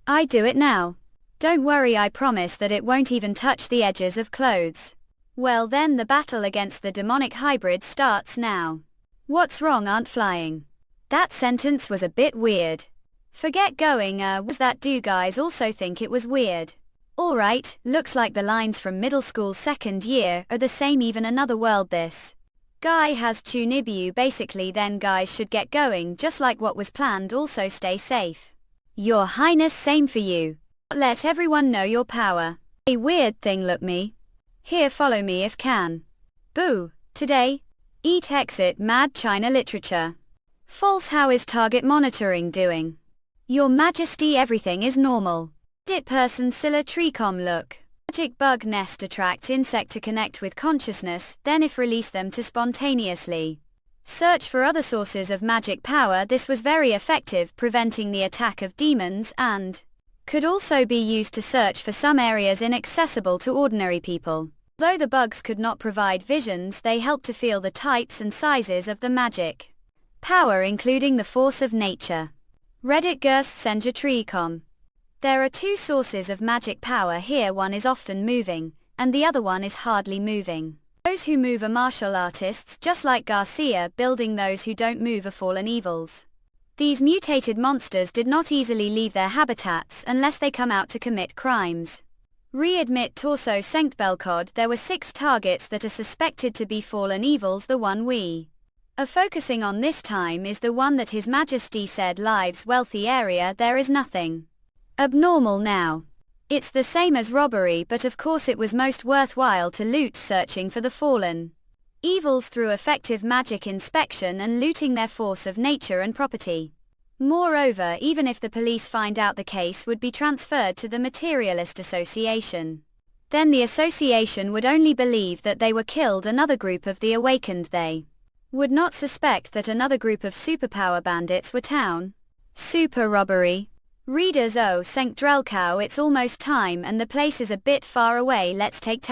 I do it now. Don't worry, I promise that it won't even touch the edges of clothes. Well then, the battle against the demonic hybrid starts now. What's wrong? Aren't flying? That sentence was a bit weird. Forget going was that. Do guys also think it was weird? Alright, looks like the lines from middle school 2nd year are the same. Even another world. This guy has Chunibu basically. Then guys should get going just like what was planned. Also stay safe. Your Highness, same for you. Let everyone know your power. A weird thing. Look me. Here, follow me if can. Boo. Today. Eat exit Mad China literature. False. How is target monitoring doing? Your Majesty, everything is normal. Dit person Silla Trecom. Look. Magic bug nest attract insect to connect with consciousness, then if release them to spontaneously search for other sources of magic power. This was very effective, preventing the attack of demons, and could also be used to search for some areas inaccessible to ordinary people. Though the bugs could not provide visions, they helped to feel the types and sizes of the magic power, including the force of nature. Reddit Gerst Senja. There are 2 sources of magic power here. One is often moving, and the other one is hardly moving. Those who move are martial artists, just like Garcia. Building those who don't move are fallen evils. These mutated monsters did not easily leave their habitats unless they come out to commit crimes. Readmit Torso Sanktbelkod. There were 6 targets that are suspected to be fallen evils. The one we are focusing on this time is the one that His Majesty said lives wealthy area. There is nothing abnormal now. It's the same as robbery, but of course it was most worthwhile to loot searching for the fallen evils through effective magic inspection and looting their force of nature and property. Moreover, even if the police find out, the case would be transferred to the Materialist Association. Then the association would only believe that they were killed. Another group of the awakened, they would not suspect that another group of superpower bandits were town super robbery. Readers, oh Senk Drelkow, it's almost time and the place is a bit far away. Let's take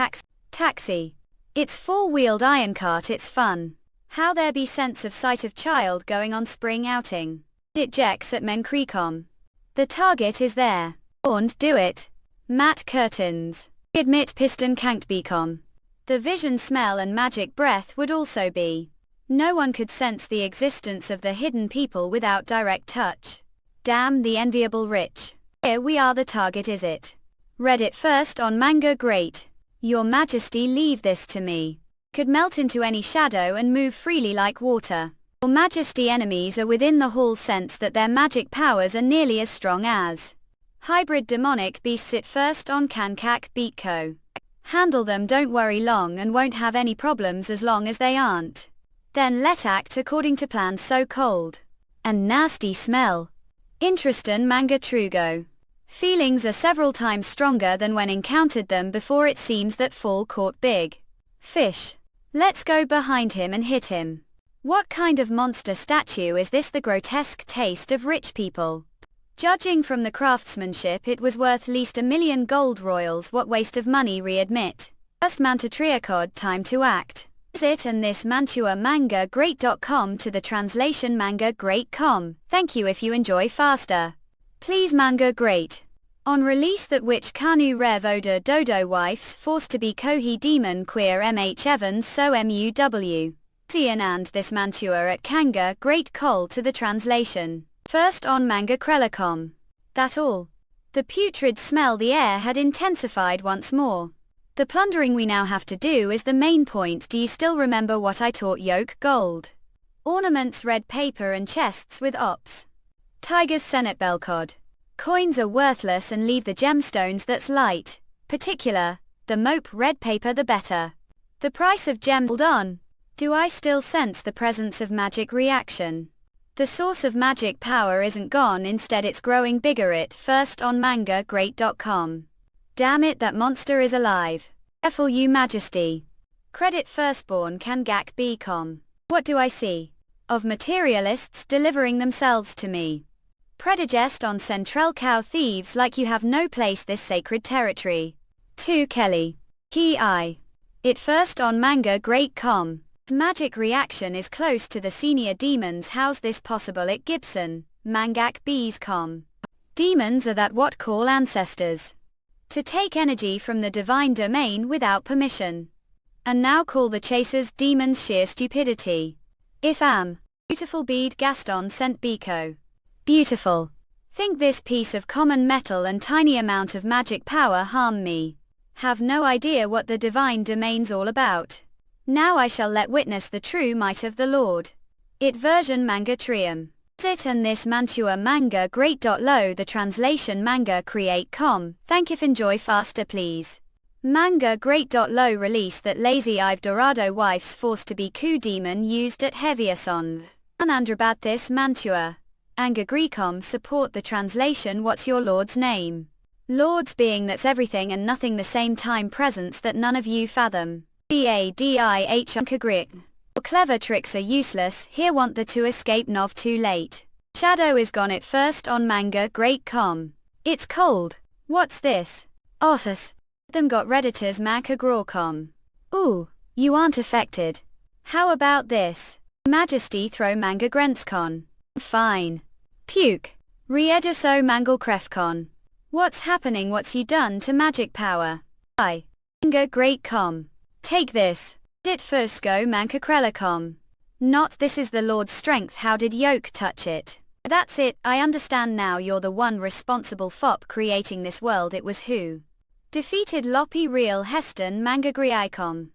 taxi. It's four-wheeled iron cart, it's fun. How there be sense of sight of child going on spring outing. It jecks at men Creecom. The target is there. And do it. Matte curtains. Admit piston can't becom. The vision, smell and magic breath would also be. No one could sense the existence of the hidden people without direct touch. Damn the enviable rich. Here we are, the target is it. Read it first on manga. Great. Your Majesty, leave this to me. Could melt into any shadow and move freely like water. Your Majesty, enemies are within the hall, sense that their magic powers are nearly as strong as hybrid demonic beasts. It first on Kankak Beatco. Handle them, don't worry long and won't have any problems as long as they aren't. Then let act according to plan. So cold and nasty smell. Interesting manga Trugo. Feelings are several times stronger than when encountered them before. It seems that fall caught big fish. Let's go behind him and hit him. What kind of monster statue is this? The grotesque taste of rich people. Judging from the craftsmanship, it was worth least $1 million gold royals. What waste of money, readmit. First Mantatriacod, time to act. Is it and this Mantua manga great.com to the translation manga great.com. Thank you if you enjoy faster. Please manga great. On release that which Kanu Rev Oda Dodo wifes forced to be Kohi demon queer MH Evans so MUW. Cian and this Mantua at Kanga great call to the translation. First on manga Krelicom. That all. The putrid smell the air had intensified once more. The plundering we now have to do is the main point. Do you still remember what I taught? Yoke gold. Ornaments, red paper and chests with ops. Tiger's Senate Belcod. Coins are worthless and leave the gemstones that's light. Particular. The mope red paper the better. The price of gem. Hold on. Do I still sense the presence of magic reaction? The source of magic power isn't gone, instead it's growing bigger. It first on manga great.com. Damn it, that monster is alive. Careful, you Majesty. Credit firstborn Kangak Becom. What do I see? Of materialists delivering themselves to me. Predigest on Central Cow thieves like you have no place this sacred territory. 2 Kelly. Key I. It first on manga great.com. Magic reaction is close to the senior demons. How's this possible? It Gibson, Mangak Bees.com. Demons are that what call ancestors. To take energy from the divine domain without permission. And now call the chasers demons. Sheer stupidity. If am. Beautiful bead Gaston sent Biko. Beautiful. Think this piece of common metal and tiny amount of magic power harm me. Have no idea what the divine domain's all about. Now I shall let witness the true might of the Lord. It version manga trium. It and this Mantua manga great.lo the translation manga create.com. Thank if enjoy faster please. Manga great.lo release that lazy I've Dorado wife's forced to be coup demon used at Heaviason. Anandrabat this Mantua. Anga Greecom support the translation. What's your lord's name? Lords being that's everything and nothing the same time presence that none of you fathom. BADIH Unkagrik. Your clever tricks are useless, here want the to escape nov too late. Shadow is gone. It first on manga great.com. It's cold. What's this? Others. Them got redditors Macagrawcom. Ooh, you aren't affected. How about this? Majesty throw manga Grentscon. Fine. Puke. Rieduso mangle Crefcon. What's happening? What's you done to magic power? Manga great.com. Take this. Dit Fusco Manca Krelicom. Not this is the Lord's strength. How did Yoke touch it? That's it, I understand now. You're the one responsible fop creating this world. It was who? Defeated Loppy Real Heston Manga Griicom.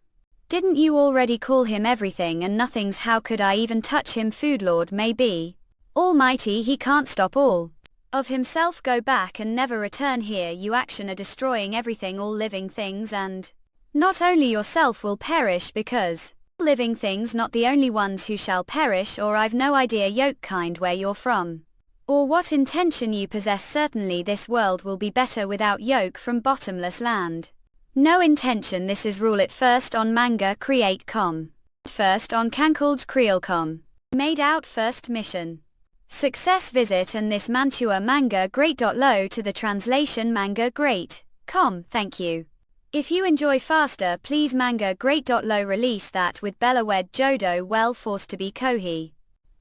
Didn't you already call him everything and nothing's? How could I even touch him? Food Lord maybe. Almighty, he can't stop all. of himself go back and never return here. You action are destroying everything, all living things, and not only yourself will perish, because living things not the only ones who shall perish, or I've no idea yoke kind where you're from, or what intention you possess. Certainly this world will be better without yoke from bottomless land. No intention. This is rule it first on manga create.com. First on cancelled Creole.com. Made out first mission. Success visit and this Mantua manga great. Low to the translation manga great.com. Thank you. If you enjoy faster, please manga great. Low release that with Bella wed Jodo well forced to be Kohi.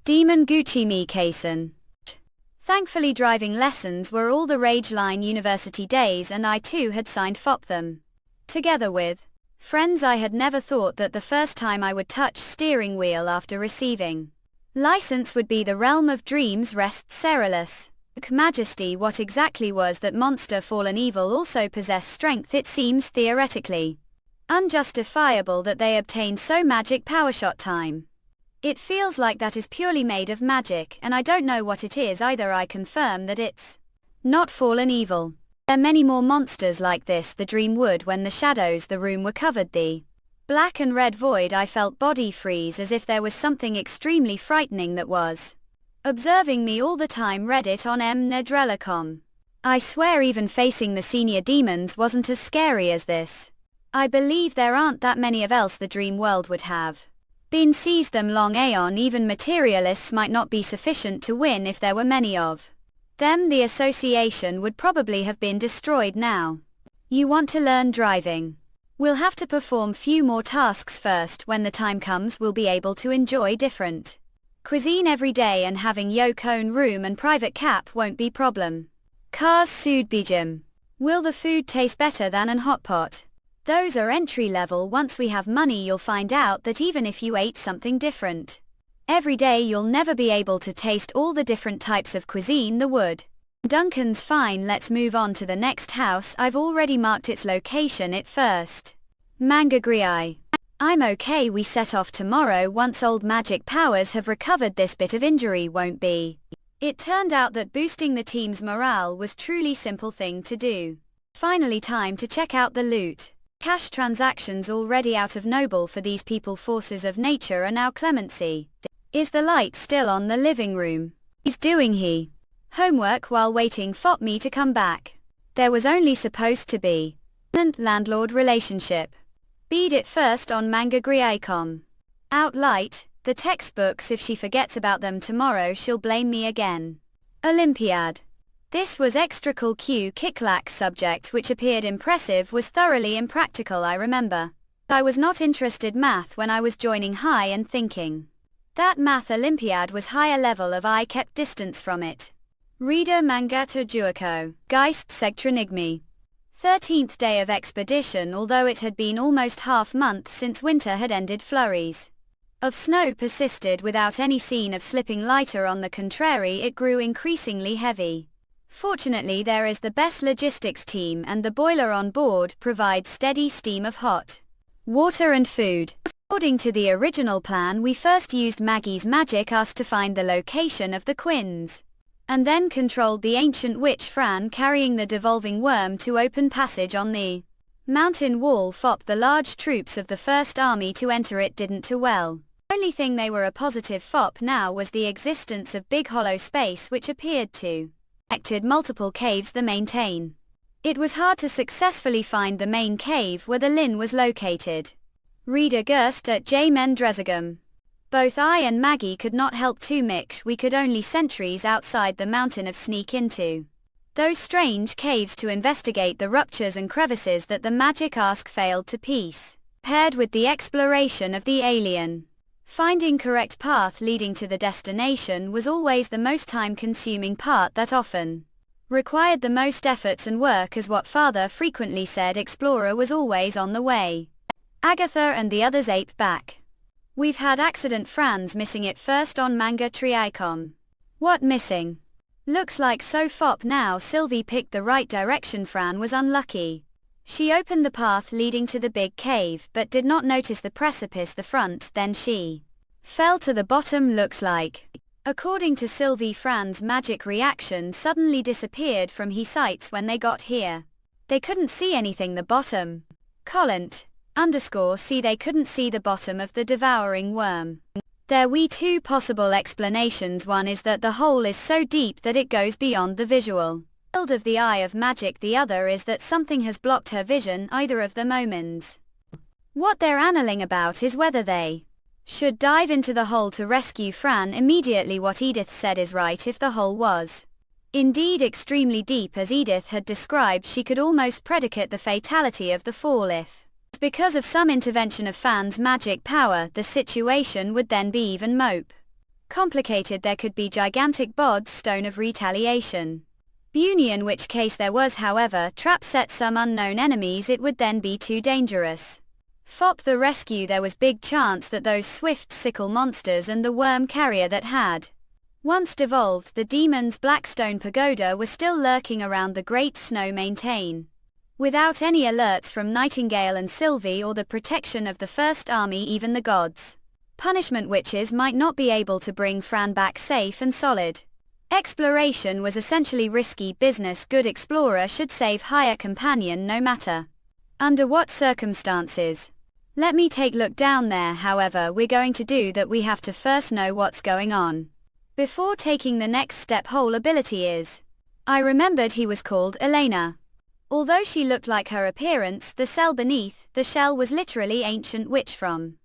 Demon Gucci me Kaisen. Thankfully driving lessons were all the rage line university days, and I too had signed FOP them. Together with friends. I had never thought that the first time I would touch steering wheel after receiving license would be the realm of dreams. Rest Cerulus. Majesty. What exactly was that monster? Fallen evil also possess strength. It seems theoretically unjustifiable that they obtain so magic power shot time. It feels like that is purely made of magic, and I don't know what it is either. I confirm that it's not fallen evil. There are many more monsters like this. The dream wood when the shadows the room were covered the black and red void. I felt body freeze as if there was something extremely frightening that was observing me all the time. Reddit on mnedrella.com. I swear even facing the senior demons wasn't as scary as this. I believe there aren't that many of else the dream world would have been seized them long aeon. Even materialists might not be sufficient to win if there were many of them. The association would probably have been destroyed now. You want to learn driving? We'll have to perform few more tasks first. When the time comes we'll be able to enjoy different cuisine every day, and having yoke own room and private cap won't be problem. Cars Sood Bijim. Will the food taste better than an hot pot? Those are entry level. Once we have money you'll find out that even if you ate something different every day you'll never be able to taste all the different types of cuisine. The wood Duncan's fine. Let's move on to the next house. I've already marked its location. It first. Manga Griai. I'm okay. We set off tomorrow once old magic powers have recovered. This bit of injury won't be. It turned out that boosting the team's morale was truly simple thing to do. Finally time to check out the loot. Cash transactions already out of noble for these people. Forces of nature are now clemency. Is the light still on the living room? He's doing homework while waiting for me to come back. There was only supposed to be an landlord relationship. Beat it first on manga griai.com. Outlight, the textbooks. If she forgets about them tomorrow she'll blame me again. Olympiad. This was extra cool. Q Kicklack subject which appeared impressive was thoroughly impractical. I remember I was not interested math when I was joining high and thinking that math Olympiad was higher level of. I kept distance from it. Reader Manga to Juako. Geist Segtranigmi. 13th day of expedition. Although it had been almost half month since winter had ended, flurries of snow persisted without any scene of slipping. Lighter on the contrary, it grew increasingly heavy. Fortunately there is the best logistics team, and the boiler on board provides steady steam of hot water and food. According to the original plan we first used Maggie's magic us to find the location of the Quins, and then controlled the ancient witch Fran carrying the devolving worm to open passage on the mountain wall. FOP the large troops of the First Army to enter it didn't too well. Only thing they were a positive FOP now was the existence of big hollow space which appeared to connected multiple caves. The maintain. It was hard to successfully find the main cave where the Lin was located. Reader Gerst at J. Mendrezagum. Both I and Maggie could not help to mix. We could only sentries outside the mountain of sneak into those strange caves to investigate the ruptures and crevices that the magic ask failed to piece. Paired with the exploration of the alien, finding correct path leading to the destination was always the most time-consuming part that often required the most efforts and work, as what father frequently said, explorer was always on the way. Agatha and the others ape back. We've had accident. Fran's missing it first on manga triicon. What missing? Looks like so FOP now. Sylvie picked the right direction. Fran was unlucky. She opened the path leading to the big cave but did not notice the precipice the front, then she fell to the bottom. Looks like According to Sylvie, Fran's magic reaction suddenly disappeared from his sights when they got here. They couldn't see anything the bottom. Collant_C they couldn't see the bottom of the devouring worm. There were two possible explanations. One is that the hole is so deep that it goes beyond the visual field of the eye of magic. The other is that something has blocked her vision, either of them omens. What they're annalling about is whether they should dive into the hole to rescue Fran immediately. What Edith said is right. If the hole was indeed extremely deep as Edith had described, she could almost predicate the fatality of the fall. If because of some intervention of Fran's magic power, the situation would then be even more complicated. There could be gigantic Bod's stone of retaliation. In which case there was, however, trap set some unknown enemies. It would then be too dangerous. Fop the rescue. There was big chance that those swift sickle monsters and the worm carrier that had once devolved the demon's Blackstone Pagoda were still lurking around the Great Snow Mountain. Without any alerts from Nightingale and Sylvie or the protection of the First Army, even the gods' punishment witches might not be able to bring Fran back safe and solid. Exploration was essentially risky business. Good explorer should save higher companion no matter under what circumstances. Let me take a look down there. However we're going to do that, we have to first know what's going on before taking the next step. Whole ability is. I remembered he was called Elena. Although she looked like her appearance, the cell beneath the shell was literally ancient witch from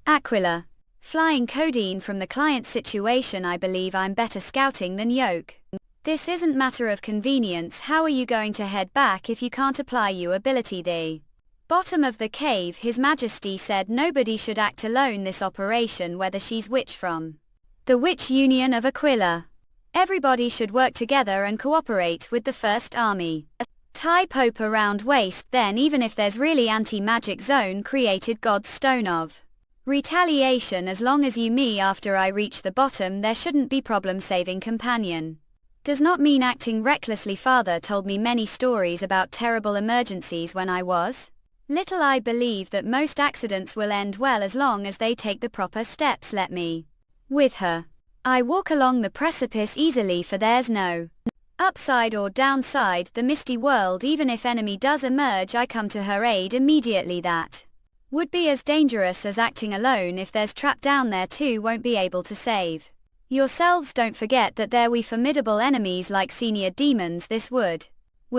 Aquila. Flying codeine from the client situation. I believe I'm better scouting than Yoke. This isn't matter of convenience. How are you going to head back if you can't apply your ability? The bottom of the cave. His Majesty said nobody should act alone this operation, whether she's witch from the Witch Union of Aquila. Everybody should work together and cooperate with the First Army. Tie Pope around waist. Then even if there's really anti-magic zone created God's Stone of Retaliation. As long as you me after I reach the bottom, there shouldn't be problem saving companion. Does not mean acting recklessly. Father told me many stories about terrible emergencies when I was little. I believe that most accidents will end well as long as they take the proper steps. Let me with her. I walk along the precipice easily, for there's no upside or downside. The misty world. Even if enemy does emerge, I come to her aid immediately. That would be as dangerous as acting alone. If there's trap down there too, won't be able to save yourselves. Don't forget that there we formidable enemies like senior demons. This will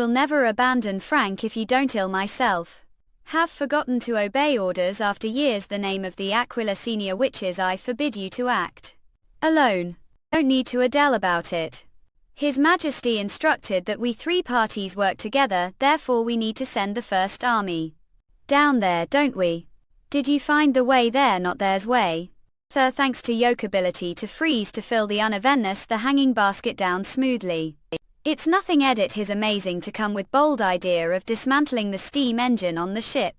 never abandon Frank if you don't. Ill myself have forgotten to obey orders after years. The name of the Aquila senior witches. I forbid you to act alone. Don't need to Adele about it. His Majesty instructed that we three parties work together, therefore we need to send the First Army down there, don't we? Did you find the way there? Not there's way. Thanks to Yoke ability to freeze to fill the unevenness, the hanging basket down smoothly. It's nothing. Edit his amazing to come with bold idea of dismantling the steam engine on the ship,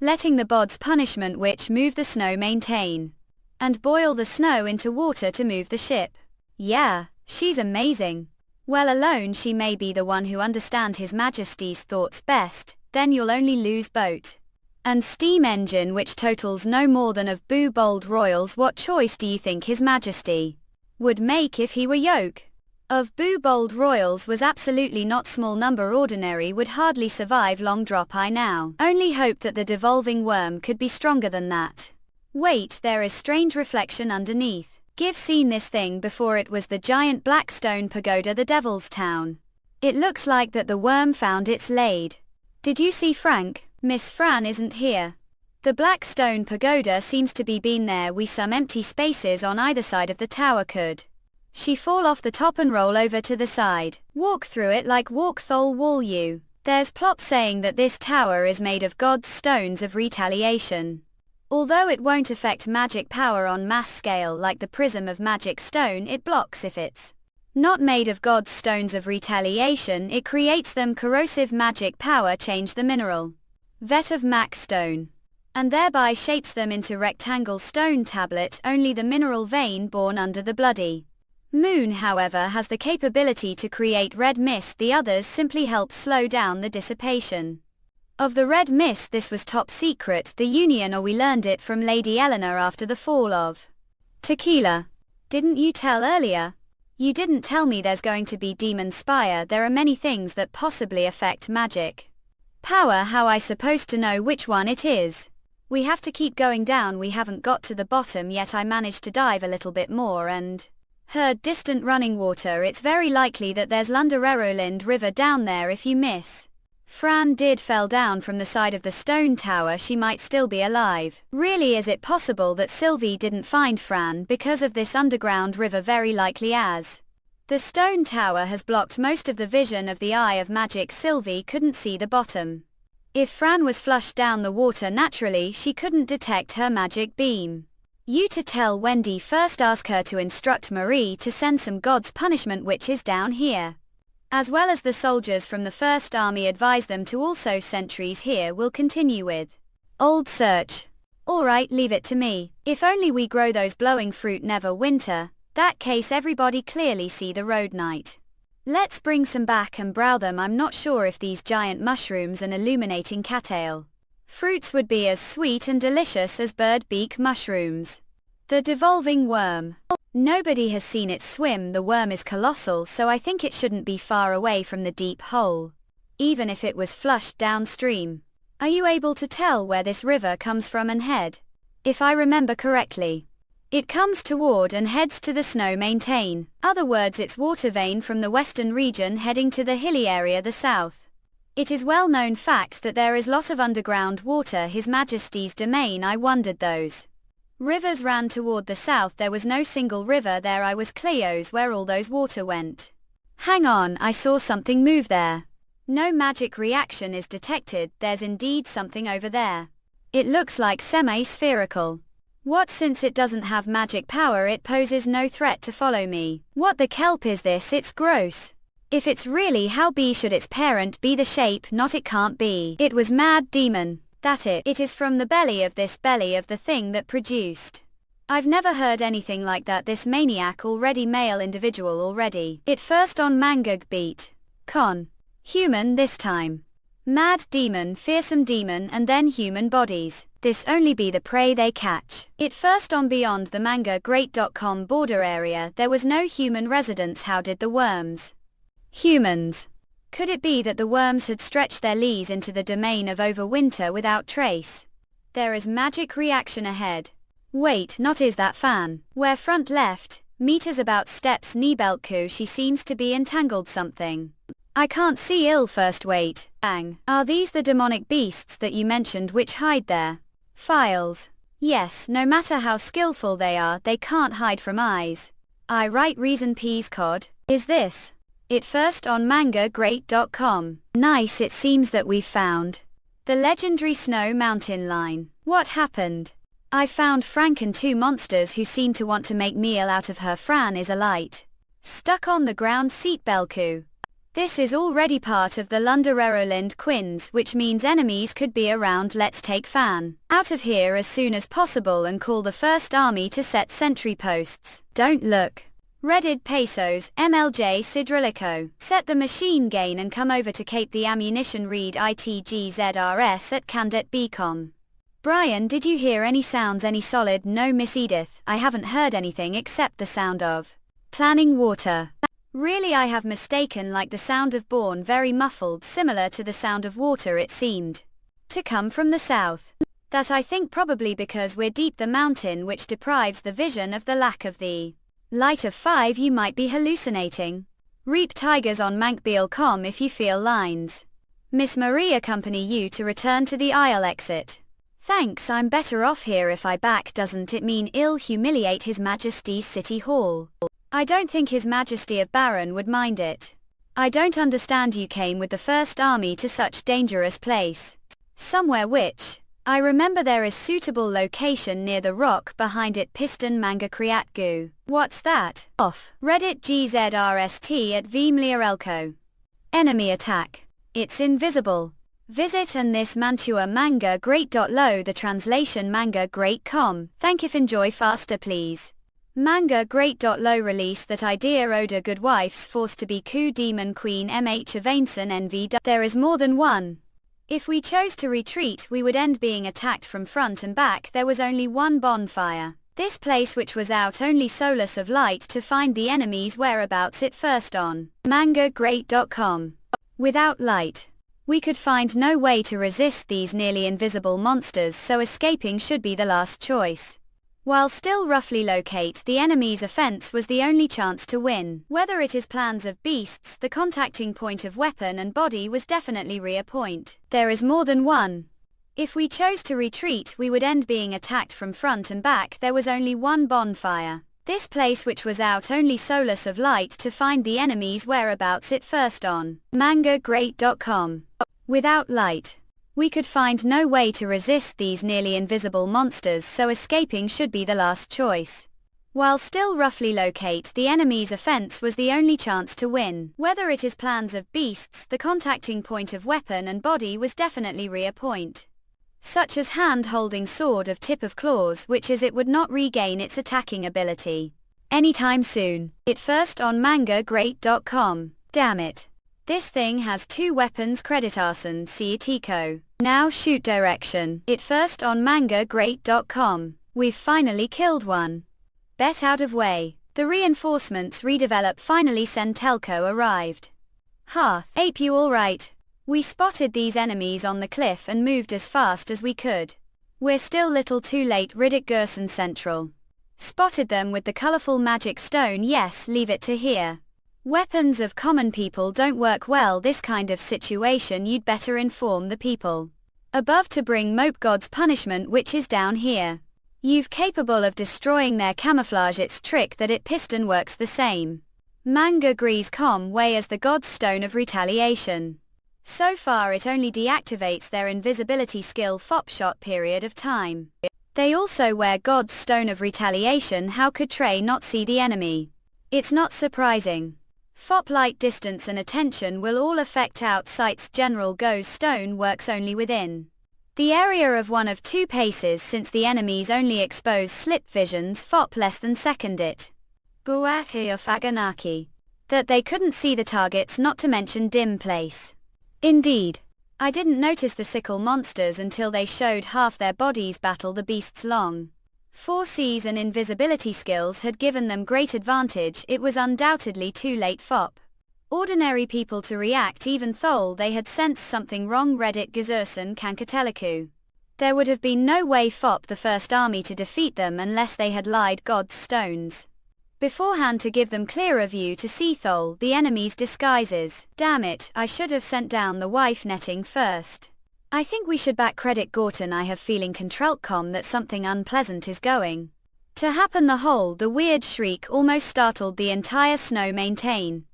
letting the Bod's punishment witch move the snow maintain, and boil the snow into water to move the ship. Yeah. She's amazing. Well, alone she may be the one who understand His Majesty's thoughts best. Then you'll only lose boat and steam engine, which totals no more than of Boo Bold Royals. What choice do you think His Majesty would make if he were Yoke? Of Boo Bold Royals was absolutely not small number. Ordinary would hardly survive long drop. I now only hope that the devolving worm could be stronger than that. Wait, there is strange reflection underneath. Give seen this thing before. It was the giant Blackstone Pagoda, the Devil's Town. It looks like that the worm found its laid. Did you see Frank? Miss Fran isn't here. The Blackstone Pagoda seems to be been there. We some empty spaces on either side of the tower. Could she fall off the top and roll over to the side? Walk through it like walk thole wall you. There's plop saying that this tower is made of God's stones of retaliation. Although it won't affect magic power on mass scale like the prism of magic stone, it blocks. If it's not made of God's stones of retaliation, it creates them corrosive magic power. Change the mineral vet of max stone and thereby shapes them into rectangle stone tablet. Only the mineral vein born under the bloody moon, however, has the capability to create red mist. The others simply help slow down the dissipation of the red mist. This was top secret, the Union, or we learned it from Lady Eleanor after the fall of Tequila. Didn't you tell earlier? You didn't tell me there's going to be demon spire. There are many things that possibly affect magic power. How I supposed to know which one it is? We have to keep going down. We haven't got to the bottom yet. I managed to dive a little bit more and heard distant running water. It's very likely that there's Lundererolind River down there if you miss. Fran did fell down from the side of the stone tower. She might still be alive. Really, is it possible that Sylvie didn't find Fran because of this underground river? Very likely, as the stone tower has blocked most of the vision of the eye of magic. Sylvie couldn't see the bottom. If Fran was flushed down the water naturally, she couldn't detect her magic beam. You to tell Wendy first. Ask her to instruct Marie to send some god's punishment which is down here. As well as the soldiers from the First Army, advise them to also sentries here. Will continue with old search. Alright, leave it to me. If only we grow those blowing fruit never winter, that case everybody clearly see the road night. Let's bring some back and brow them. I'm not sure if these giant mushrooms and illuminating cattail fruits would be as sweet and delicious as bird beak mushrooms. The devolving worm. Nobody has seen it swim. The worm is colossal, so I think it shouldn't be far away from the deep hole, even if it was flushed downstream. Are you able to tell where this river comes from and head? If I remember correctly, it comes toward and heads to the snow maintain. Other words, its water vein from the western region heading to the hilly area the south. It is well known fact that there is lot of underground water. His Majesty's domain. I wondered those rivers ran toward the south. There was no single river there. I was Cleo's where all those water went. Hang on, I saw something move there. No magic reaction is detected. There's indeed something over there. It looks like semi-spherical. What? Since it doesn't have magic power, it poses no threat to follow me. What the kelp is this? It's gross. If it's really, how should its parent be the shape? Not, it can't be. It was mad demon. That it is from the belly of the thing that produced. I've never heard anything like that. This maniac already male individual already. It first on manga beat. Con. Human this time. Mad demon, fearsome demon, and then human bodies. This only be the prey they catch. It first on beyond the manga great.com border area. There was no human residence. How did the worms? Humans. Could it be that the worms had stretched their lees into the domain of overwinter without trace? There is magic reaction ahead. Wait, not is that fan? Where front left, meters about steps Nibelku. She seems to be entangled something. I can't see ill first. Wait, bang. Are these the demonic beasts that you mentioned which hide there? Files. Yes, no matter how skillful they are, they can't hide from eyes. I right reason peas cod. Is this? It first on mangagreat.com. Nice, it seems that we've found the legendary snow mountain line. What happened? I found Franken, two monsters who seem to want to make meal out of her. Fran is a light stuck on the ground seat Belku. This is already part of the Lundererolind Quins, which means enemies could be around. Let's take Fan out of here as soon as possible and call the First Army to set sentry posts. Don't look. Redded pesos, MLJ Sidrilico. Set the machine gain and come over to Cape the ammunition. Read ITGZRS at Candet Beacon. Brian, did you hear any sounds? Any solid? No, Miss Edith, I haven't heard anything except the sound of planning water. Really, I have mistaken, like the sound of born, very muffled, similar to the sound of water. It seemed to come from the south. That I think probably because we're deep the mountain, which deprives the vision of the lack of the light of 5. You might be hallucinating. Reap tigers on mankbeal.com if you feel lines. Miss Marie accompany you to return to the aisle exit. Thanks, I'm better off here if I back. Doesn't it mean ill humiliate His Majesty's City Hall? I don't think His Majesty of Baron would mind it. I don't understand. You came with the First Army to such dangerous place. Somewhere which, I remember there is suitable location near the rock behind it. Piston manga kriatgu. What's that? Off. Reddit GZRST at Vimliarelko. Enemy attack. It's invisible. Visit and this Mantua manga great.lo. The translation manga great.com. Thank if enjoy faster please. Manga great.lo release that idea Oda good wife's forced to be coup demon queen mh Avanson NV. There is more than one. If we chose to retreat we would end being attacked from front and back. There was only one bonfire. This place which was out only solace of light to find the enemy's whereabouts it first on mangagreat.com. Without light, we could find no way to resist these nearly invisible monsters, so escaping should be the last choice. While still roughly locate the enemy's offense was the only chance to win. Whether it is plans of beasts, the contacting point of weapon and body was definitely rear point. There is more than one. If we chose to retreat, we would end being attacked from front and back. There was only one bonfire. This place which was out only solace of light to find the enemy's whereabouts it first on mangagreat.com. Without light, we could find no way to resist these nearly invisible monsters, so escaping should be the last choice. While still roughly locate the enemy's offense was the only chance to win. Whether it is plans of beasts, the contacting point of weapon and body was definitely rear point. Such as hand-holding sword of tip of claws, which is it would not regain its attacking ability anytime soon. It first on mangagreat.com. Damn it. This thing has 2 weapons. Credit arson Ciatico. Now shoot direction. It first on mangagreat.com. We've finally killed one. Bet out of way. The reinforcements redevelop finally send Telco arrived. Ha, ape you alright? We spotted these enemies on the cliff and moved as fast as we could. We're still little too late. Riddick Gerson Central. Spotted them with the colorful magic stone. Yes, leave it to here. Weapons of common people don't work well this kind of situation. You'd better inform the people above to bring Mope God's punishment, which is down here. You've capable of destroying their camouflage. It's trick that it piston works the same. Manga agrees way as the God's Stone of Retaliation. So far it only deactivates their invisibility skill FOP shot period of time. They also wear God's Stone of Retaliation. How could Trey not see the enemy? It's not surprising. FOP light distance and attention will all affect outsights. General Go's stone works only within the area of 1 of 2 paces, since the enemies only expose slip visions. FOP less than second it. Buaki of Aganaki. That they couldn't see the targets, not to mention dim place. Indeed. I didn't notice the sickle monsters until they showed half their bodies. Battle the beasts long 4Cs and invisibility skills had given them great advantage. It was undoubtedly too late FOP ordinary people to react, even though they had sensed something wrong. Reddit Gizurson Kankateliku. There would have been no way FOP the first army to defeat them unless they had lied God's stones beforehand to give them clearer view to see through the enemy's disguises. Damn it, I should have sent down the wife netting first. I think we should back credit Gorton. I have feeling controlcom that something unpleasant is going to happen. The weird shriek almost startled the entire snow maintain.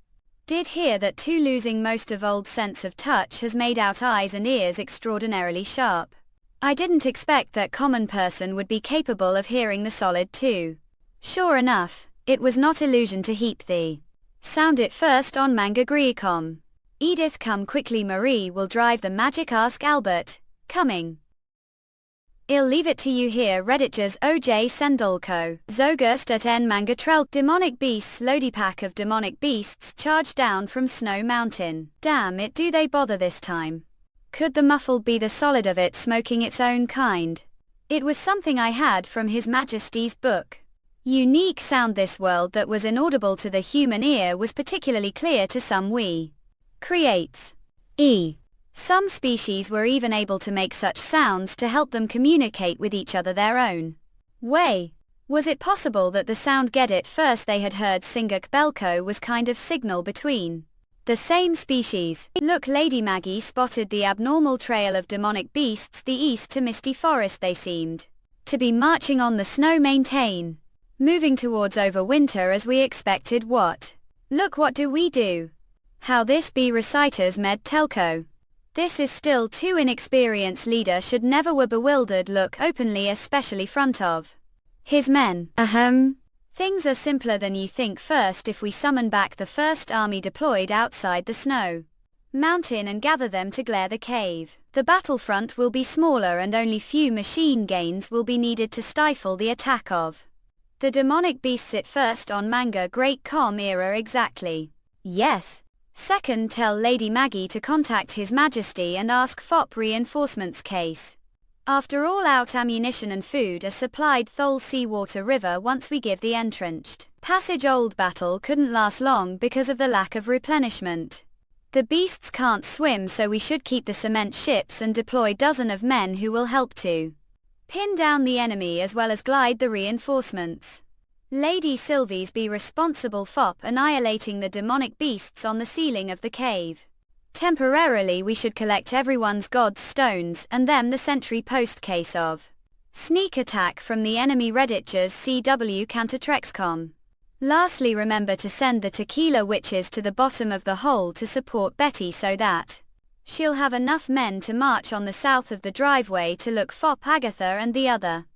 Did hear that too. Losing most of old sense of touch has made out eyes and ears extraordinarily sharp. I didn't expect that common person would be capable of hearing the solid too. Sure enough, it was not illusion to heap the sound. It first on mangagreat.com. Edith come quickly. Marie will drive the magic. Ask Albert. Coming. I'll leave it to you here. Redditors OJ Sendolko. Zogust at N manga trel. Demonic beasts. Lodi pack of demonic beasts charged down from Snow Mountain. Damn it, do they bother this time? Could the muffled be the solid of it smoking its own kind? It was something I had from His Majesty's book. Unique sound. This world that was inaudible to the human ear was particularly clear to some we creates. Some species were even able to make such sounds to help them communicate with each other their own way. Was it possible that the sound get it first they had heard Singak Belko was kind of signal between the same species? Look, Lady Maggie spotted the abnormal trail of demonic beasts the east to Misty Forest. They seemed to be marching on the snow maintain, moving towards overwinter as we expected. What? Look, what do we do? How this be reciters med telco. This is still too inexperienced. Leader should never were bewildered. Look openly, especially front of his men. Things are simpler than you think. First, if we summon back the first army deployed outside the snow mountain and gather them to glare the cave, the battlefront will be smaller and only few machine gains will be needed to stifle the attack of the demonic beasts. It first on mangagreat.com era. Exactly. Yes. Second, tell Lady Maggie to contact His Majesty and ask FOP reinforcements case. After all, out ammunition and food are supplied Thole Seawater River once we give the entrenched passage. Old battle couldn't last long because of the lack of replenishment. The beasts can't swim, so we should keep the cement ships and deploy dozen of men who will help to pin down the enemy as well as glide the reinforcements. Lady Sylvie's be responsible for annihilating the demonic beasts on the ceiling of the cave. Temporarily we should collect everyone's god's stones and them the sentry post case of sneak attack from the enemy Redditchers CW counter-trexcom. Lastly, remember to send the tequila witches to the bottom of the hole to support Betty so that she'll have enough men to march on the south of the driveway to look for Agatha and the other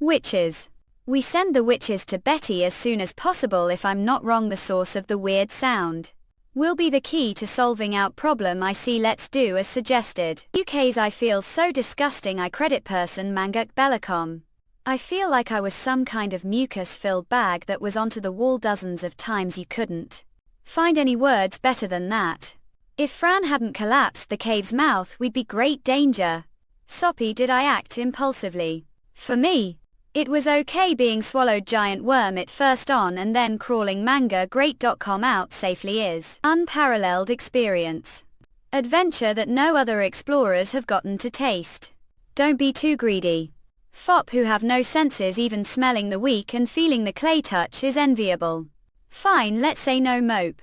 witches. We send the witches to Betty as soon as possible. If I'm not wrong, the source of the weird sound will be the key to solving out problem. I see, let's do as suggested. UK's I feel so disgusting. I credit person Manguk Bellicom. I feel like I was some kind of mucus-filled bag that was onto the wall dozens of times. You couldn't find any words better than that. If Fran hadn't collapsed the cave's mouth, we'd be great danger. Soppy, did I act impulsively? For me, it was okay being swallowed giant worm it first on and then crawling manga great.com out safely is unparalleled experience. Adventure that no other explorers have gotten to taste. Don't be too greedy. Fop who have no senses, even smelling the weak and feeling the clay touch is enviable. Fine, let's say no mope.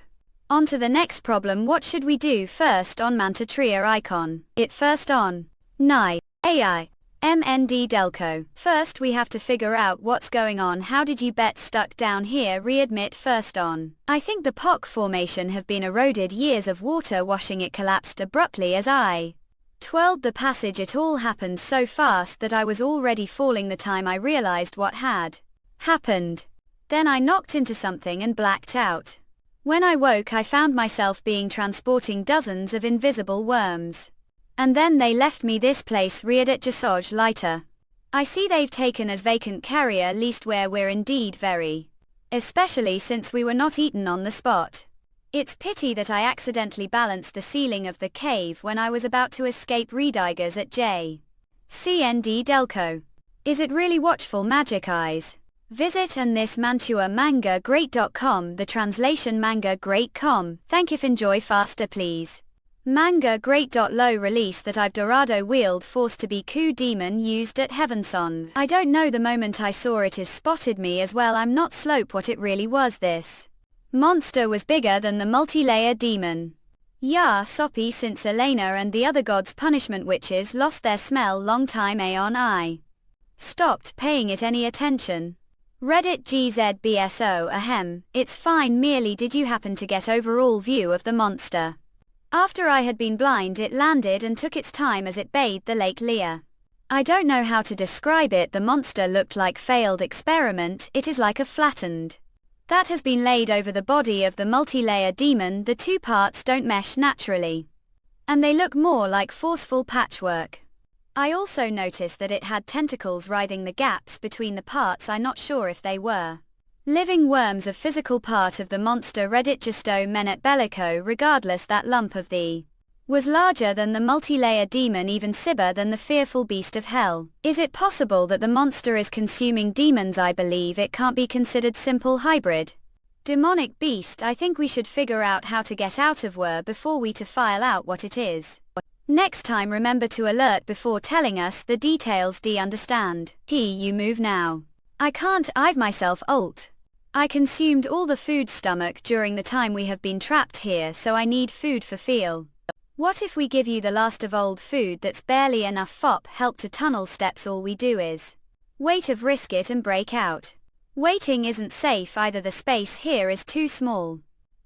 On to the next problem. What should we do first on Mantatria icon? It first on. Nye. AI. MND Delco. First we have to figure out what's going on. How did you bet stuck down here? Readmit first on. I think the POC formation have been eroded, years of water washing it collapsed abruptly as I twirled the passage. It all happened so fast that I was already falling the time I realized what had happened. Then I knocked into something and blacked out. When I woke I found myself being transporting dozens of invisible worms. And then they left me this place. Readet Jasoj lighter. I see they've taken as vacant carrier, least where we're indeed very. Especially since we were not eaten on the spot. It's pity that I accidentally balanced the ceiling of the cave when I was about to escape Redigers at J. CND Delco. Is it really watchful magic eyes? Visit and this Mantua manga great.com, the translation manga great.com. Thank if enjoy faster please. Manga great.low release that I've Dorado wheeled forced to be coup demon used at Heavensong. I don't know, the moment I saw it is spotted me as well. I'm not slope what it really was. This monster was bigger than the multi-layer demon. Yeah, soppy since Elena and the other gods punishment witches lost their smell long time aeon I stopped paying it any attention. Reddit GZBSO ahem, it's fine, merely did you happen to get overall view of the monster? After I had been blind it landed and took its time as it bathed the Lake Lear. I don't know how to describe it. The monster looked like failed experiment. It is like a flattened that has been laid over the body of the multi-layer demon. The two parts don't mesh naturally, and they look more like forceful patchwork. I also noticed that it had tentacles writhing the gaps between the parts. I'm not sure if they were living worms, a physical part of the monster. Reddit Justo Menet Bellico. Regardless, that lump of the was larger than the multi-layer demon, even sibber than the fearful beast of hell. Is it possible that the monster is consuming demons? I believe it can't be considered simple hybrid demonic beast. I think we should figure out how to get out of Were before we to file out what it is. Next time remember to alert before telling us the details. Do understand? You move now. I can't. I've myself ult. I consumed all the food stomach during the time we have been trapped here, so I need food for feel. What if we give you the last of old food that's barely enough fop help to tunnel steps? All we do is wait of risk it and break out. Waiting isn't safe either. The space here is too small.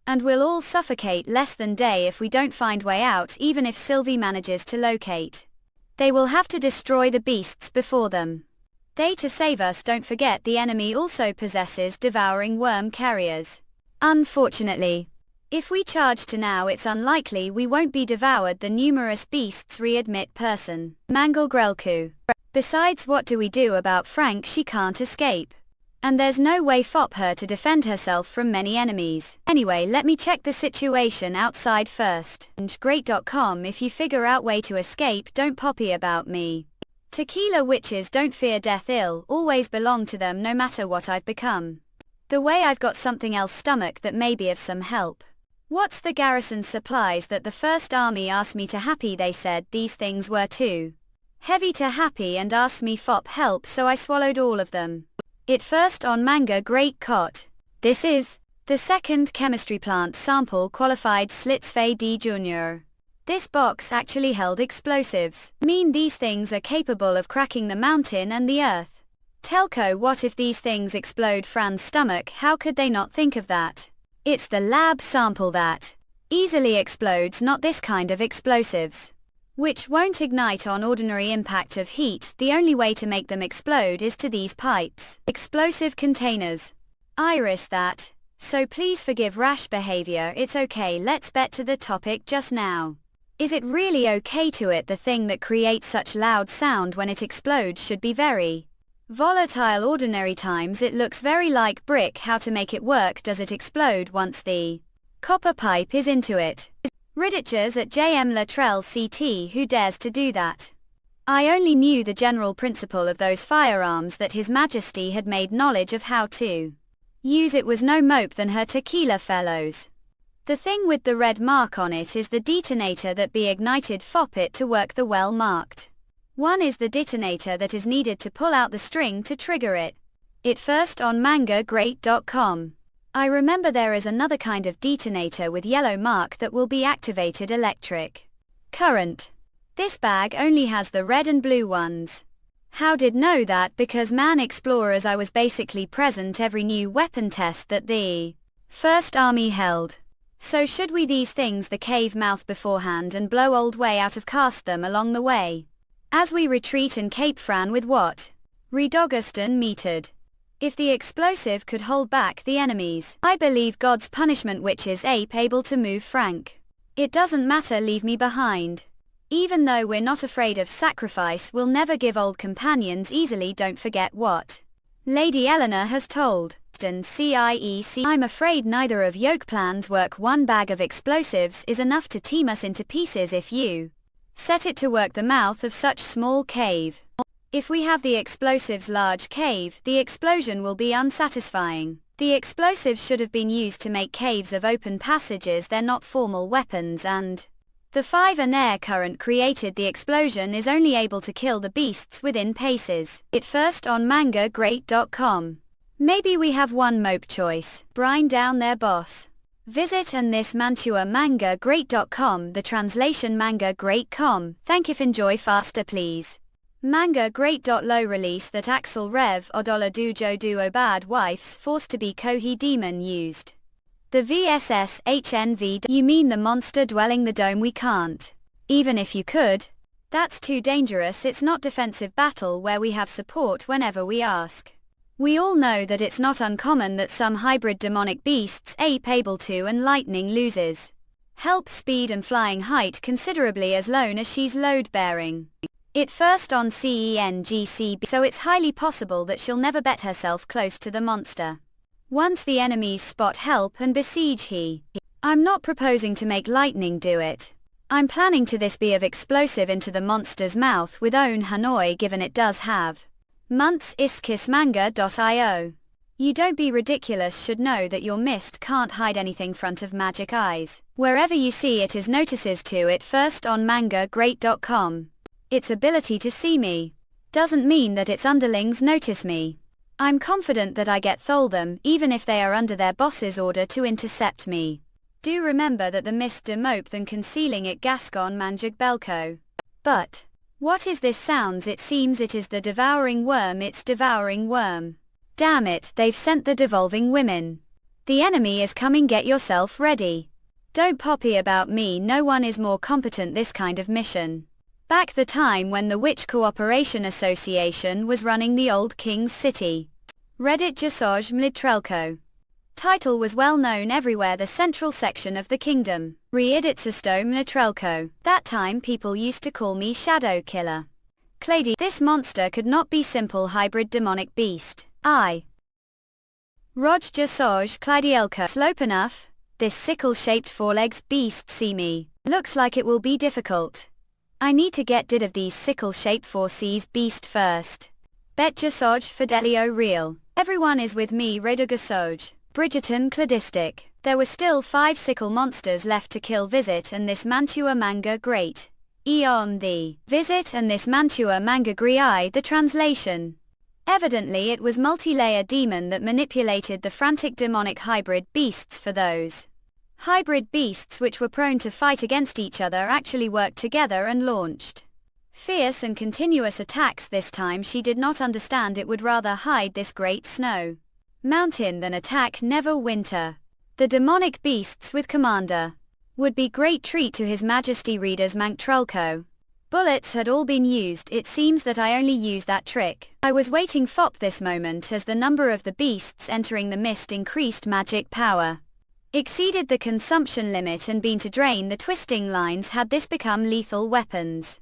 And we'll all suffocate less than day if we don't find way out. Even if Sylvie manages to locate, they will have to destroy the beasts before them. They to save us. Don't forget the enemy also possesses devouring worm carriers. Unfortunately, if we charge to now it's unlikely we won't be devoured. The numerous beasts readmit person. Mangle Grelku. Besides, what do we do about Frank? She can't escape. And there's no way for her to defend herself from many enemies. Anyway, let me check the situation outside first. And great.com, if you figure out way to escape, don't poppy about me. Tequila witches don't fear death, ill always belong to them no matter what I've become. The way I've got something else stomach that may be of some help. What's the garrison's supplies that the first army asked me to happy? They said these things were too heavy to happy and asked me fop help, so I swallowed all of them. It first on manga great cot. This is the second chemistry plant sample qualified Slitsfay D Jr. This box actually held explosives. Mean these things are capable of cracking the mountain and the earth. Telco, what if these things explode Fran's stomach? How could they not think of that? It's the lab sample that easily explodes, not this kind of explosives, which won't ignite on ordinary impact of heat. The only way to make them explode is to these pipes. Explosive containers. Iris that. So please forgive rash behavior, it's okay. Let's bet to the topic just now. Is it really okay to it? The thing that creates such loud sound when it explodes should be very volatile. Ordinary times it looks very like brick. How to make it work? Does it explode once the copper pipe is into it? Ridiculous at JM Latrell CT. Who dares to do that? I only knew the general principle of those firearms that His Majesty had made knowledge of how to use it was no mope than her tequila fellows. The thing with the red mark on it is the detonator that be ignited. Fop it to work. The well marked one is the detonator that is needed to pull out the string to trigger it. It first on mangagreat.com. I remember there is another kind of detonator with yellow mark that will be activated electric current. This bag only has the red and blue ones. How did know that? Because man explorers, I was basically present every new weapon test that the First Army held. So should we these things the cave mouth beforehand and blow old way out of cast them along the way as we retreat and Cape Fran with what Redoguston metered. If the explosive could hold back the enemies, I believe God's punishment witches ape able to move Frank. It doesn't matter, leave me behind. Even though we're not afraid of sacrifice, we'll never give old companions easily. Don't forget what Lady Eleanor has told CIEC. I'm afraid neither of yoke plans work. One bag of explosives is enough to team us into pieces if you set it to work the mouth of such small cave. If we have the explosives large cave, the explosion will be unsatisfying. The explosives should have been used to make caves of open passages. They're not formal weapons, and the 5 an air current created the explosion is only able to kill the beasts within paces. It first on mangagreat.com. Maybe we have one mope choice. Brine down their boss. Visit and this Manhwa mangagreat.com. The translation mangagreat.com. Thank if enjoy faster please. Mangagreat.low release that Axel Rev Odola Dujo Duo bad wives forced to be Kohi demon used. The VSS HNV. You mean the monster dwelling the dome? We can't. Even if you could. That's too dangerous. It's not defensive battle where we have support whenever we ask. We all know that it's not uncommon that some hybrid demonic beasts ape able to and lightning loses help speed and flying height considerably as long as she's load bearing. It first on CENGCB, so it's highly possible that she'll never bet herself close to the monster. Once the enemies spot help and besiege he. I'm not proposing to make lightning do it. I'm planning to this be of explosive into the monster's mouth with own Hanoi, given it does have months iskismanga.io. You don't be ridiculous, should know that your mist can't hide anything front of magic eyes. Wherever you see it is notices to it first on mangagreat.com. Its ability to see me doesn't mean that its underlings notice me. I'm confident that I get thole them, even if they are under their boss's order to intercept me. Do remember that the mist de mope than concealing it Gascon Manjag Belko. But what is this sounds? It seems it is the devouring worm. It's devouring worm. Damn it, they've sent the devolving women. The enemy is coming, get yourself ready. Don't poppy about me, no one is more competent this kind of mission. Back the time when the Witch Cooperation Association was running the old King's City. Reddit Jasoj Mlidtrelko. Title was well known everywhere, the central section of the kingdom. Reiditsasto Mlidtrelko. That time people used to call me Shadow Killer. Clady, this monster could not be simple hybrid demonic beast. I. Roj Jasoj Cladielka. Slope enough. This sickle-shaped forelegs beast see me. Looks like it will be difficult. I need to get rid of these sickle-shaped 4Cs beast first. Betja Soj Fidelio Real. Everyone is with me Reduga Soj. Bridgerton Cladistic. There were still 5 sickle monsters left to kill. Visit and this Mantua manga great. Eon the Visit and this Mantua manga Griai the translation. Evidently it was multi-layer demon that manipulated the frantic demonic hybrid beasts for those. Hybrid beasts which were prone to fight against each other actually worked together and launched fierce and continuous attacks. This time she did not understand it would rather hide this great snow mountain than attack Neverwinter. The demonic beasts with Commander would be great treat to His Majesty Reader's Manktrulko. Bullets had all been used. It seems that I only used that trick. I was waiting for this moment as the number of the beasts entering the mist increased. Magic power exceeded the consumption limit and been to drain the twisting lines had this become lethal weapons.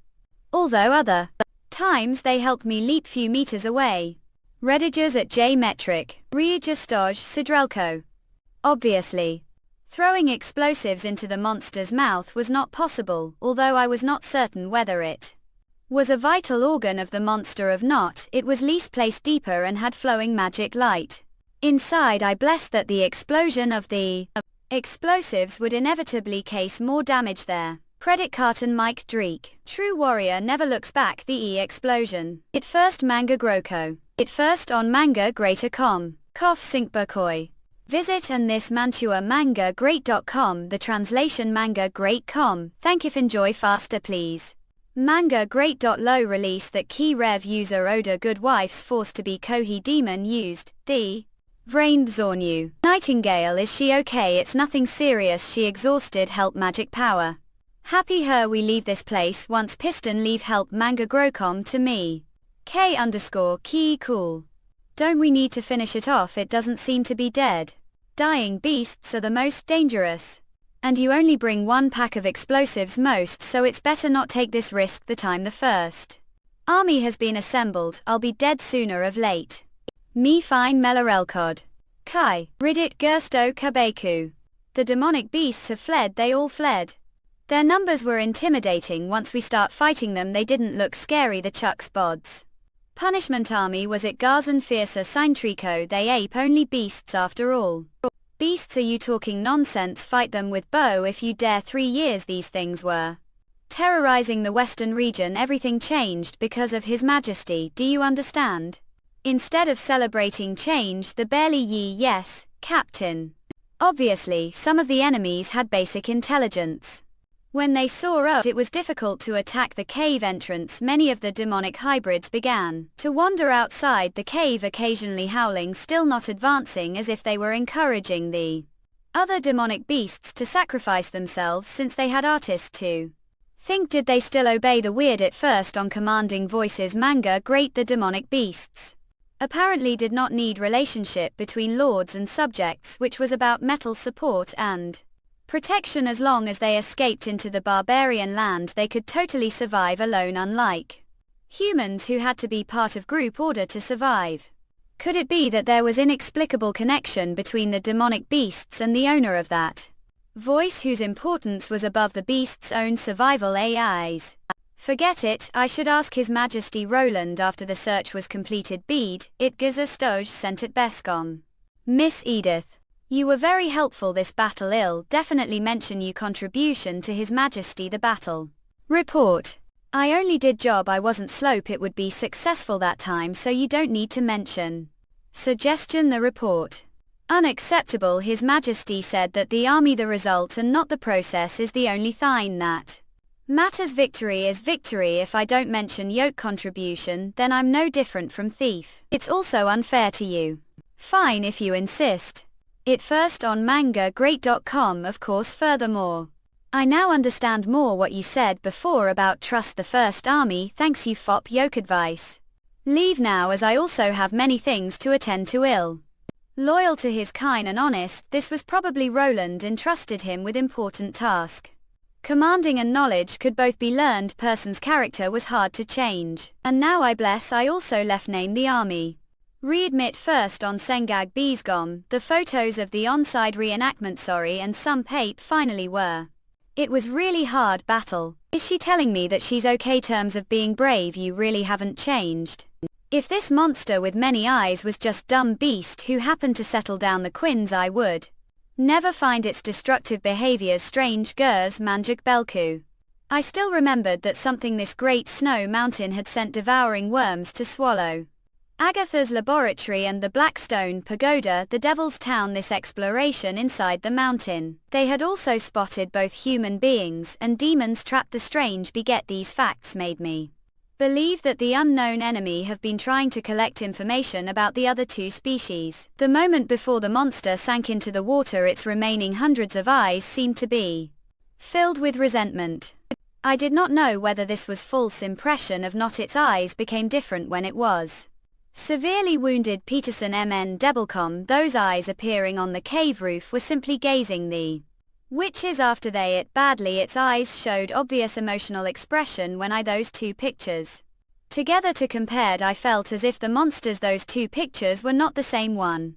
Although other times they helped me leap few meters away. Redigers at J metric, Reagistoj Sidrelko. Obviously, throwing explosives into the monster's mouth was not possible, although I was not certain whether it was a vital organ of the monster or not. It was least placed deeper and had flowing magic light inside. I blessed that the explosion of the explosives would inevitably cause more damage there. Credit carton Mike Dreek. True warrior never looks back. The explosion. It first manga groko. It first on manga greater com. Kof Sinkberkoi. Visit and this Mantua manga great.com. The translation manga great.com. Thank if enjoy faster please. Manga great. Low release that key rev user Oda good wife's forced to be Kohi demon used. The Vrain Bzornu. Nightingale is she okay? It's nothing serious. She exhausted. Help magic power. Happy her we leave this place once piston leave help manga grocom to me. K_key cool. Don't we need to finish it off? It doesn't seem to be dead. Dying beasts are the most dangerous. And you only bring 1 pack of explosives most, so it's better not take this risk. The time the first army has been assembled, I'll be dead sooner of late. Me fine Melarelkod. Kai, Ridit Gersto Kabeku. The demonic beasts have fled. They all fled. Their numbers were intimidating. Once we start fighting them they didn't look scary. The Chucks Bods. Punishment army was it Garzan Fiercer Signtrico. They ape only beasts after all. Beasts, are you talking nonsense? Fight them with bow if you dare. 3 years these things were terrorizing the western region. Everything changed because of His Majesty. Do you understand? Instead of celebrating change the barely yes, Captain. Obviously some of the enemies had basic intelligence. When they saw us it was difficult to attack the cave entrance. Many of the demonic hybrids began to wander outside the cave, occasionally howling, still not advancing, as if they were encouraging the other demonic beasts to sacrifice themselves since they had artists to think. Did they still obey the weird at first on commanding voices manga great? The demonic beasts apparently did not need relationship between lords and subjects, which was about metal support and protection. As long as they escaped into the barbarian land they could totally survive alone, unlike humans who had to be part of group order to survive. Could it be that there was inexplicable connection between the demonic beasts and the owner of that voice whose importance was above the beast's own survival AIs? Forget it, I should ask His Majesty Roland after the search was completed. Bede, it giza stoj sent at Bescom. Miss Edith. You were very helpful this battle. Ill definitely mention you contribution to His Majesty the battle. Report. I only did job. I wasn't slope. It would be successful that time so you don't need to mention. Suggestion. The report. Unacceptable. His Majesty said that the army the result and not the process is the only thing that matters. Victory is victory. If I don't mention yoke contribution then I'm no different from thief. It's also unfair to you. Fine if you insist. It first on manga great.com of course. Furthermore, I now understand more what you said before about trust the first army. Thanks you fop yoke advice. Leave now as I also have many things to attend to. Ill loyal to his kind and honest, this was probably Roland entrusted him with important task. Commanding and knowledge could both be learned. Person's character was hard to change. And now I bless I also left name the army. Readmit first on Sengag Beesgom, the photos of the on-side reenactment and some pape finally were It was really hard battle. Is she telling me that she's okay? Terms of being brave, you really haven't changed. If this monster with many eyes was just dumb beast who happened to settle down the Quins, I would never find its destructive behaviors strange. Gers Manjuk Belku. I still remembered that something this great snow mountain had sent devouring worms to swallow. Agatha's laboratory and the Blackstone Pagoda, the Devil's Town. This exploration inside the mountain. They had also spotted both human beings and demons trapped. The strange beget these facts made me believe that the unknown enemy have been trying to collect information about the other two species. The moment before the monster sank into the water, its remaining hundreds of eyes seemed to be filled with resentment. I did not know whether this was false impression of not its eyes became different when it was severely wounded. Peterson MN Debelcom. Those eyes appearing on the cave roof were simply gazing the witches after they ate badly. Its eyes showed obvious emotional expression when I those two pictures together to compared. I felt as if the monsters those two pictures were not the same one.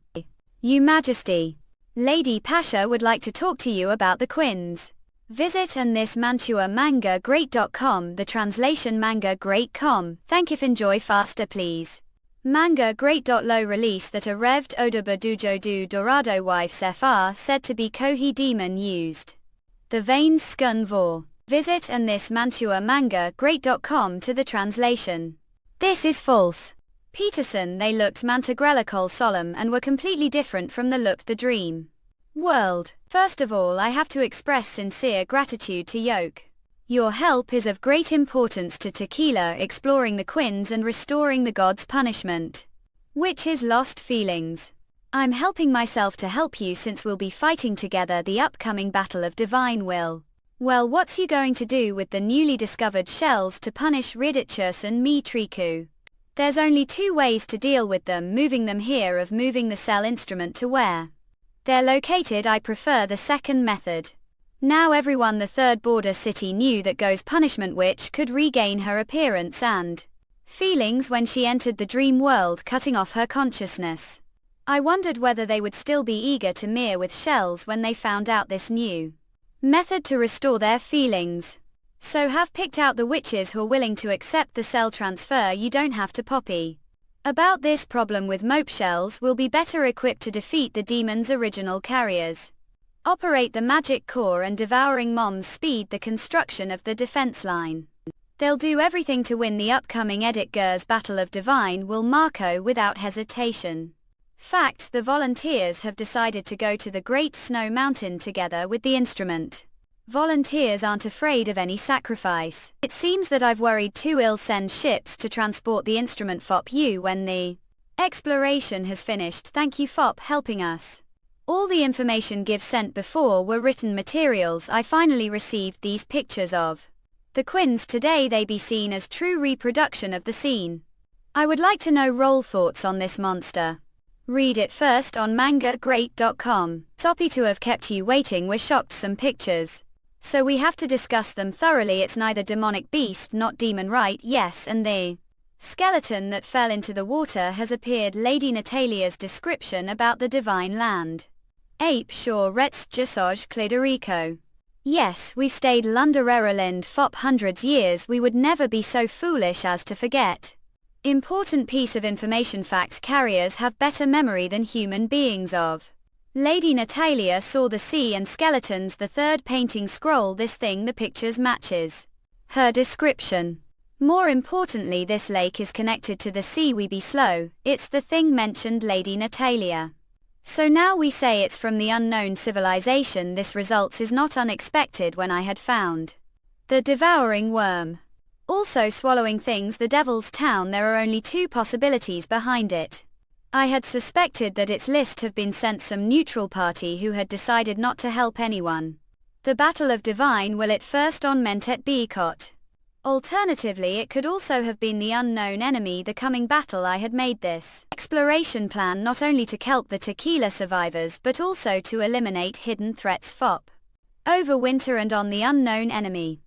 Your Majesty, Lady Pasha would like to talk to you about the Quins. Visit and this Manhwa manga great.com. The translation manga great.com. Thank you. Enjoy faster please. Manga great. Low release that a revved Odoba Dujo du Dorado wife's FR said to be Kohi demon used. The veins skun vor. Visit and this Manhwa manga great.com to the translation. This is false. Peterson. They looked mantigrelical solemn and were completely different from the look the dream world. First of all, I have to express sincere gratitude to Yoke. Your help is of great importance to Tequila exploring the Quins and restoring the gods' punishment, which is lost feelings. I'm helping myself to help you since we'll be fighting together the upcoming Battle of Divine Will. Well, what's you going to do with the newly discovered shells to punish Riditcherson me Triku? There's only two ways to deal with them: moving them here or moving the cell instrument to where they're located. I prefer the second method. Now everyone the third border city knew that Go's punishment witch could regain her appearance and feelings when she entered the dream world, cutting off her consciousness. I wondered whether they would still be eager to mirror with shells when they found out this new method to restore their feelings. So have picked out the witches who are willing to accept the cell transfer. You don't have to poppy about this problem with mope shells. Will be better equipped to defeat the demon's original carriers, operate the magic core, and devouring moms speed the construction of the defense line. They'll do everything to win the upcoming Edit Gers Battle of Divine Will Marco without hesitation. Fact, the volunteers have decided to go to the Great Snow Mountain together with the instrument. Volunteers aren't afraid of any sacrifice. It seems that I've worried too. I'll send ships to transport the instrument FOP you when the exploration has finished. Thank you FOP helping us. All the information Give sent before were written materials. I finally received these pictures of the Quins today. They be seen as true reproduction of the scene. I would like to know roll thoughts on this monster. Read it first on mangagreat.com. Soppy to have kept you waiting. We're shocked. Some pictures, so we have to discuss them thoroughly. It's neither demonic beast not demon, right? Yes, and the skeleton that fell into the water has appeared. Lady Natalia's description about the divine land. Ape Shaw Retz Jasoj Kliderico. Yes, we've stayed Lundereralind FOP hundreds years. We would never be so foolish as to forget. Important piece of information: fact, carriers have better memory than human beings of. Lady Natalia saw the sea and skeletons. The third painting scroll. This thing the pictures matches her description. More importantly, this lake is connected to the sea. We be slow. It's the thing mentioned Lady Natalia. So now we say it's from the unknown civilization. This results is not unexpected when I had found the devouring worm also swallowing things. The Devil's Town. There are only two possibilities behind it. I had suspected that its list have been sent some neutral party who had decided not to help anyone. The Battle of Divine Will at first on Mentet Beacot. Alternatively, it could also have been the unknown enemy. The coming battle. I had made this exploration plan not only to kelp the Tequila survivors but also to eliminate hidden threats FOP over winter and on the unknown enemy.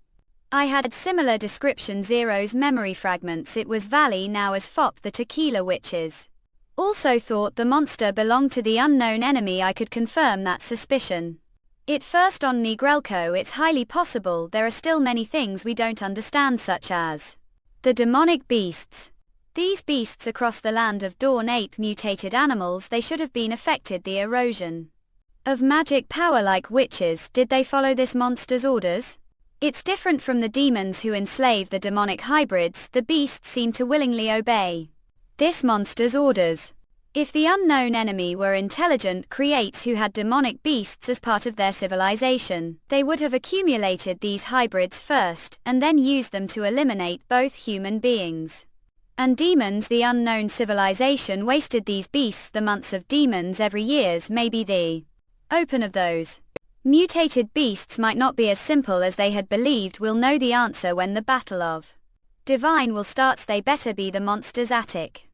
I had similar description. Zero's memory fragments. It was Valley now as FOP. The Tequila witches also thought the monster belonged to the unknown enemy. I could confirm that suspicion. It first on Negrelko. It's highly possible there are still many things we don't understand, such as the demonic beasts. These beasts across the land of Dawn ape mutated animals. They should have been affected the erosion of magic power like witches. Did they follow this monster's orders? It's different from the demons who enslave the demonic hybrids. The beasts seem to willingly obey this monster's orders. If the unknown enemy were intelligent creates who had demonic beasts as part of their civilization, they would have accumulated these hybrids first, and then used them to eliminate both human beings and demons. The unknown civilization wasted these beasts the months of demons every years. Maybe the open of those mutated beasts might not be as simple as they had believed. We'll know the answer when the battle of divine will starts. They better be the monster's attic.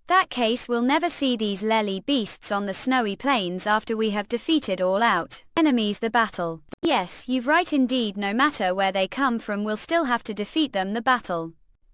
That case we'll never see these lely beasts on the snowy plains after we have defeated all out enemies. The battle. Yes, you've right indeed. No matter where they come from, we'll still have to defeat them. The battle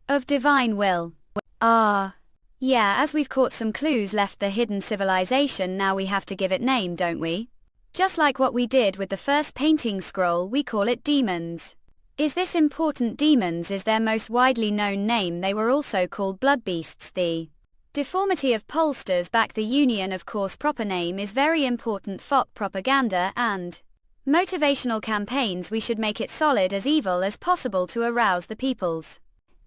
of divine will. Yeah, as we've caught some clues left the hidden civilization, now we have to give it name, don't we? Just like what we did with the first painting scroll, we call it demons. Is this important? Demons is their most widely known name. They were also called blood beasts. The deformity of pollsters back the Union. Of course, proper name is very important. FOP propaganda and motivational campaigns. We should make it solid as evil as possible to arouse the people's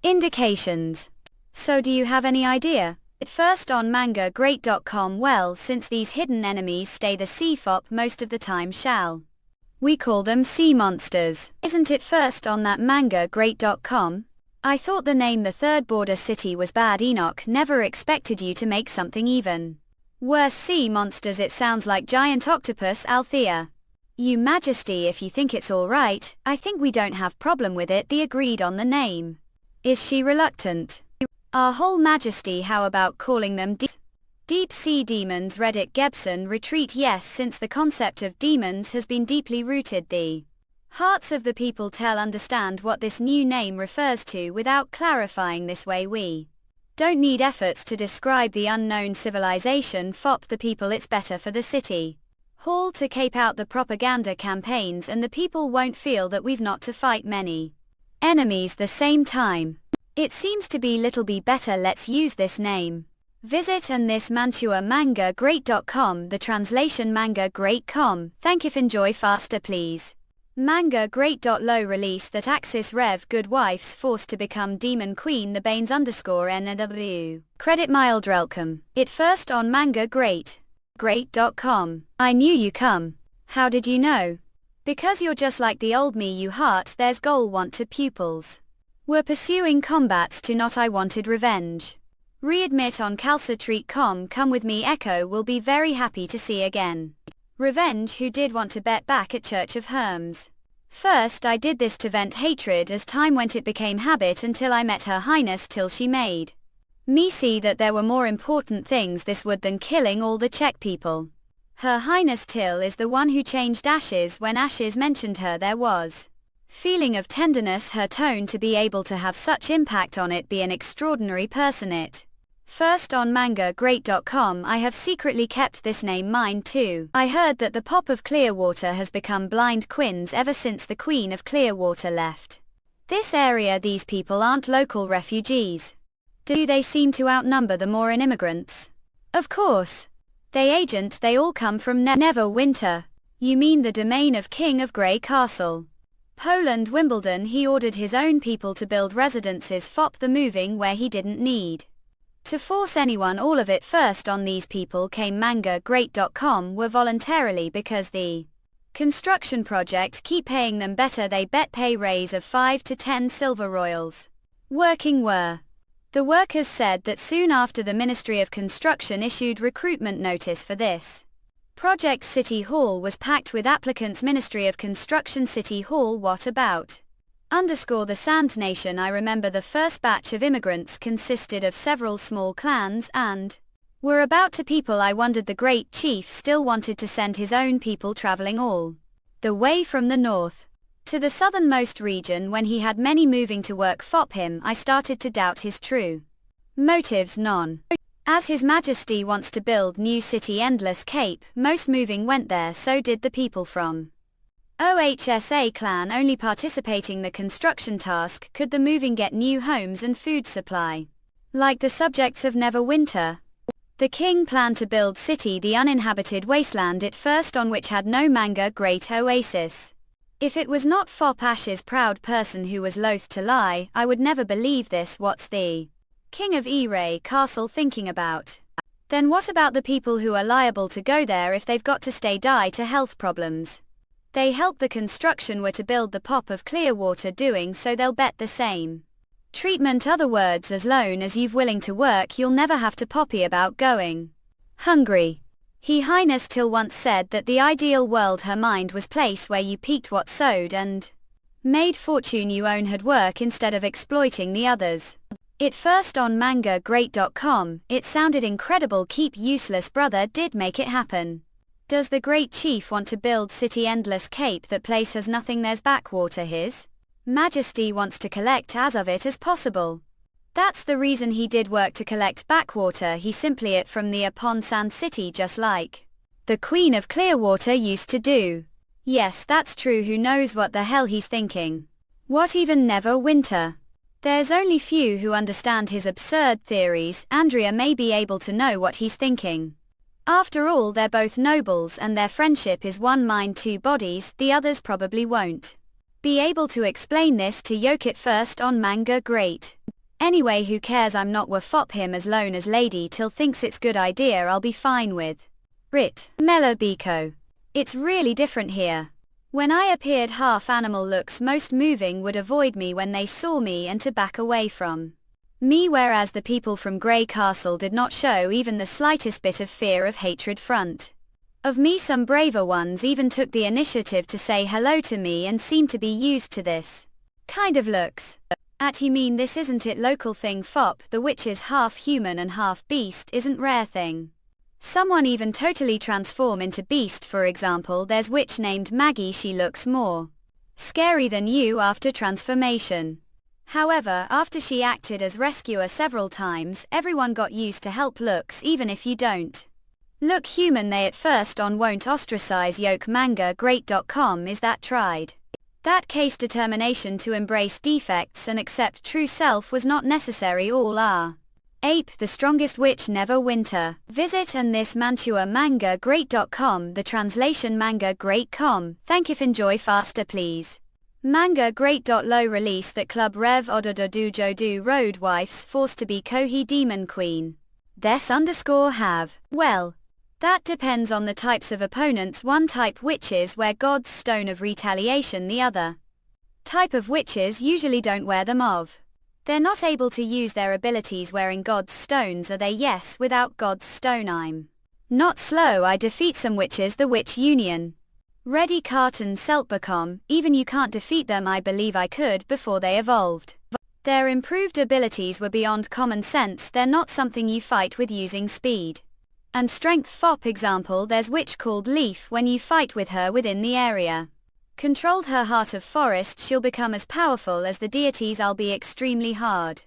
indications. So do you have any idea? At first on mangagreat.com. Well, since these hidden enemies stay the sea FOP most of the time, shall we call them sea monsters? Isn't it first on that mangagreat.com? I thought the name the third border city was bad. Enoch, never expected you to make something even worse. Sea monsters. It sounds like giant octopus. Althea. You Majesty, if you think it's alright, I think we don't have problem with it. The agreed on the name. Is she reluctant? Our whole Majesty, how about calling them deep sea demons? Reddit Gebson retreat. Yes, since the concept of demons has been deeply rooted, the hearts of the people understand what this new name refers to without clarifying this way. We don't need efforts to describe the unknown civilization. FOP the people. It's better for the city hall to cape out the propaganda campaigns, and the people won't feel that we've not to fight many enemies the same time. It seems to be little be better. Let's use this name. Visit and this Manhwa mangagreat.com. The translation mangagreat.com. Thank you. Enjoy faster please. Mangagreat.low release that Axis Rev Good Wife's forced to become Demon Queen. The Banes _NW. Credit Mildrelcom. It first on mangagreat.com. I knew you come. How did you know? Because you're just like the old me. You heart there's goal want to pupils. We're pursuing combats to not. I wanted revenge. Readmit on calcitreat.com. Come with me. Echo will be very happy to see again. Revenge. Who did want to bet back at Church of Herms? First I did this to vent hatred. As time went it became habit until I met Her Highness till she made me see that there were more important things this would than killing all the Czech people. Her Highness Till is the one who changed Ashes. When Ashes mentioned her there was feeling of tenderness. Her tone to be able to have such impact on it. Be an extraordinary person. It first on mangagreat.com. I have secretly kept this name mine too. I heard that the Pop of Clearwater has become blind quins ever since the Queen of Clearwater left this area. These people aren't local refugees. Do they seem to outnumber the Morin immigrants? Of course. They all come from Neverwinter. You mean the domain of King of Grey Castle? Poland. Wimbledon. He ordered his own people to build residences. FOP the moving where he didn't need to force anyone. All of it first on these people came mangagreat.com were voluntarily because the construction project keep paying them better. They bet pay raise of 5 to 10 silver royals. Working were. The workers said that soon after the Ministry of Construction issued recruitment notice for this project. City Hall was packed with applicants. Ministry of Construction City Hall. What about the Sand Nation? I remember the first batch of immigrants consisted of several small clans and were about to people. I wondered the great chief still wanted to send his own people traveling all the way from the north to the southernmost region when he had many moving to work. FOP him. I started to doubt his true motives. As His Majesty wants to build new city Endless Cape, most moving went there. So did the people from OHSA clan only participating the construction task. Could the moving get new homes and food supply? Like the subjects of Neverwinter. The king planned to build city the uninhabited wasteland it first on which had no manga great oasis. If it was not Fop Ash's proud person who was loath to lie, I would never believe this. What's the king of E-Ray castle thinking about? Then what about the people who are liable to go there if they've got to stay die to health problems? They help the construction were to build the pop of Clearwater doing so they'll bet the same treatment. Other words, as long as you've willing to work you'll never have to poppy about going hungry. He Highness till once said that the ideal world her mind was place where you peaked what sowed and made fortune you own had work instead of exploiting the others. It first on mangagreat.com, it sounded incredible. Keep useless brother did make it happen. Does the great chief want to build city endless cape that place has nothing there's backwater his Majesty wants to collect as of it as possible. That's the reason he did work to collect backwater. He simply it from the upon sand city just like the Queen of Clearwater used to do. Yes, that's true. Who knows what the hell he's thinking? What even Neverwinter? There's only few who understand his absurd theories. Andrea may be able to know what he's thinking. After all, they're both nobles and their friendship is one mind two bodies. The others probably won't be able to explain this to Yokit first on Manga Great. Anyway, who cares? I'm not wa fop him as lone as Lady Till thinks it's good idea. I'll be fine with Rit. Mela Biko. It's really different here. When I appeared half animal looks most moving would avoid me when they saw me and to back away from me, whereas the people from Grey Castle did not show even the slightest bit of fear of hatred front of me. Some braver ones even took the initiative to say hello to me and seemed to be used to this kind of looks. You mean this isn't it local thing fop? The witch is half human and half beast isn't rare thing. Someone even totally transform into beast. For example, there's witch named Maggie. She looks more scary than you after transformation. However, after she acted as rescuer several times, everyone got used to help looks even if you don't look human. They at first on won't ostracize. Yoke Manga Great.com is that tried that case. Determination to embrace defects and accept true self was not necessary. All are ape the strongest witch Neverwinter. Visit and this Mantua Manga Great.com. The translation Manga Great.com. Thank if enjoy faster please. Manga Great. Low release that Club Rev Odododu Jodu Road Wifes forced to be Kohi Demon Queen. This_have. Well, that depends on the types of opponents. One type witches wear God's Stone of Retaliation. The other type of witches usually don't wear them of. They're not able to use their abilities wearing God's stones, are they? Yes, without God's stone I'm not slow. I defeat some witches. The Witch Union. Ready Carton Seltbacom. Even you can't defeat them. I believe I could before they evolved. Their improved abilities were beyond common sense. They're not something you fight with using speed and strength. Fop example, there's witch called Leaf. When you fight with her within the area controlled her heart of forest, she'll become as powerful as the deities. I'll be extremely hard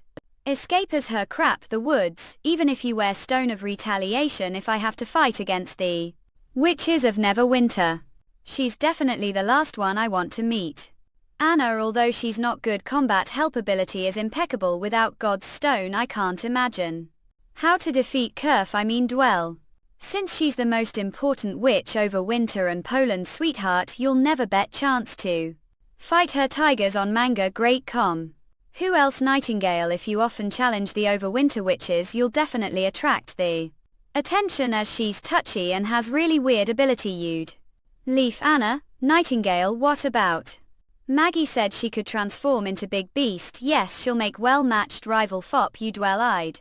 escape as her crap the woods, even if you wear Stone of Retaliation. If I have to fight against the witches of Neverwinter, she's definitely the last one I want to meet. Anna, although she's not good, combat help ability is impeccable. Without God's stone I can't imagine how to defeat Dwell. Since she's the most important witch over Winter and Poland's sweetheart, you'll never bet chance to fight her. Tigers on Manga Great.com. Who else? Nightingale. If you often challenge the Overwinter witches you'll definitely attract the attention as she's touchy and has really weird ability. You'd Leaf Anna. Nightingale. What about Maggie? Said she could transform into big beast. Yes, she'll make well-matched rival fop. You Dwell, I'd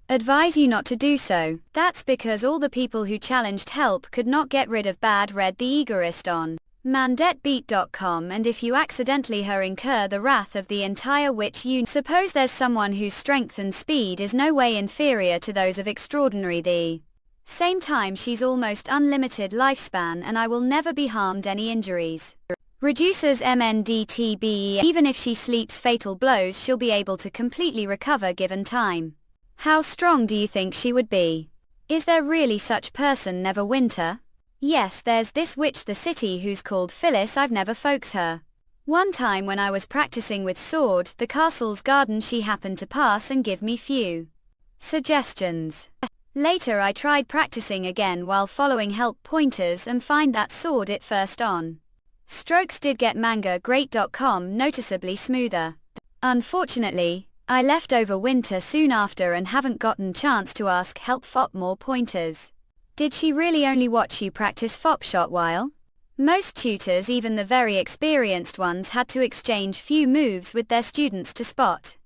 advise you not to do so. That's because all the people who challenged help could not get rid of Bad Red the Egoist on mandetbeat.com, and if you accidentally her incur the wrath of the entire witch union. Suppose there's someone whose strength and speed is no way inferior to those of Extraordinary. The same time she's almost unlimited lifespan and I will never be harmed. Any injuries reduces MNDTBE. Even if she sleeps fatal blows she'll be able to completely recover given time. How strong do you think she would be? Is there really such person Neverwinter? Yes, there's this witch the city who's called Phyllis, I've never folks her. One time when I was practicing with sword, the castle's garden she happened to pass and give me few suggestions. Later I tried practicing again while following help pointers and find that sword it first on strokes did get mangagreat.com noticeably smoother. Unfortunately, I left over winter soon after and haven't gotten chance to ask help fop more pointers. Did she really only watch you practice fop shot while? Most tutors, even the very experienced ones, had to exchange few moves with their students to spot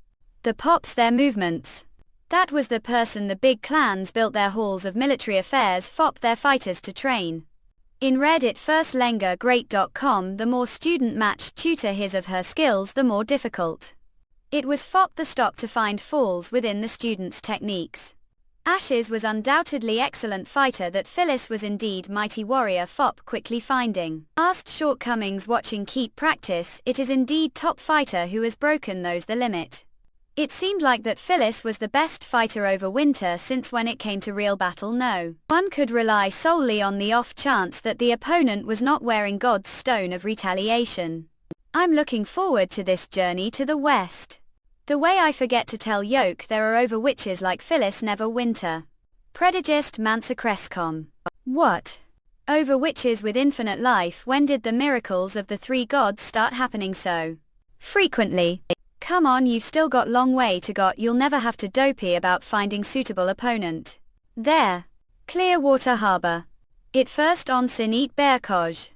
the pops their movements. That was the person the big clans built their halls of military affairs fop their fighters to train. In Reddit first mangagreat.com, the more student matched tutor his of her skills, the more difficult it was fop the stop to find falls within the student's techniques. Ashes was undoubtedly excellent fighter that Phyllis was indeed mighty warrior fop quickly finding asked shortcomings watching keep practice, it is indeed top fighter who has broken those the limit. It seemed like that Phyllis was the best fighter over winter, since when it came to real battle no one could rely solely on the off chance that the opponent was not wearing God's stone of retaliation. I'm looking forward to this journey to the west. The way I forget to tell Yoke there are over witches like Phyllis never winter. Predigist Mansacrescom. What? Over witches with infinite life, when did the miracles of the three gods start happening so frequently? Come on, you've still got long way to go, you'll never have to dopey about finding suitable opponent. There. Clearwater Harbor. It first on Sinit Berkoj.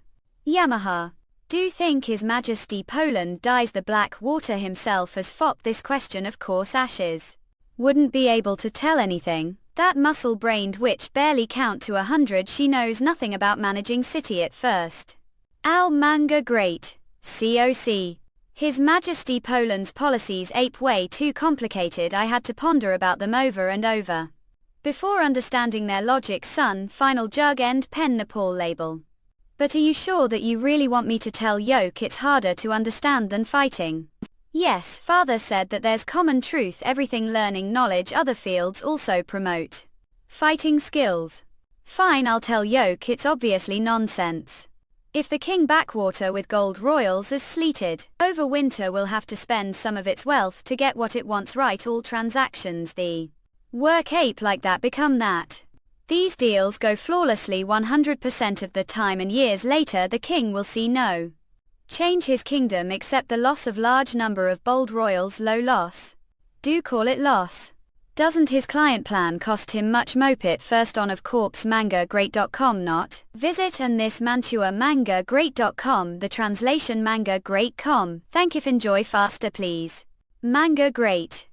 Yamaha. Do think His Majesty Poland dyes the black water himself as fop? This question of course Ashes wouldn't be able to tell anything. That muscle-brained witch barely count to 100, she knows nothing about managing city at first. Al Manga Great. COC. His Majesty Poland's policies ape way too complicated, I had to ponder about them over and over before understanding their logic. Son, final jug end pen Nepal label. But are you sure that you really want me to tell Yoke it's harder to understand than fighting? Yes, father said that there's common truth, everything learning knowledge other fields also promote fighting skills. Fine, I'll tell Yoke it's obviously nonsense. If the king backwater with gold royals is sleeted, over winter will have to spend some of its wealth to get what it wants right, all transactions the work ape like that become that. These deals go flawlessly 100% of the time, and years later the king will see no change his kingdom except the loss of large number of bold royals. Low loss. Do call it loss. Doesn't his client plan cost him much? Mopit first on of corpse mangagreat.com not. Visit and this Mantua mangagreat.com, the translation mangagreat.com. Thank if enjoy faster please. Manga Great.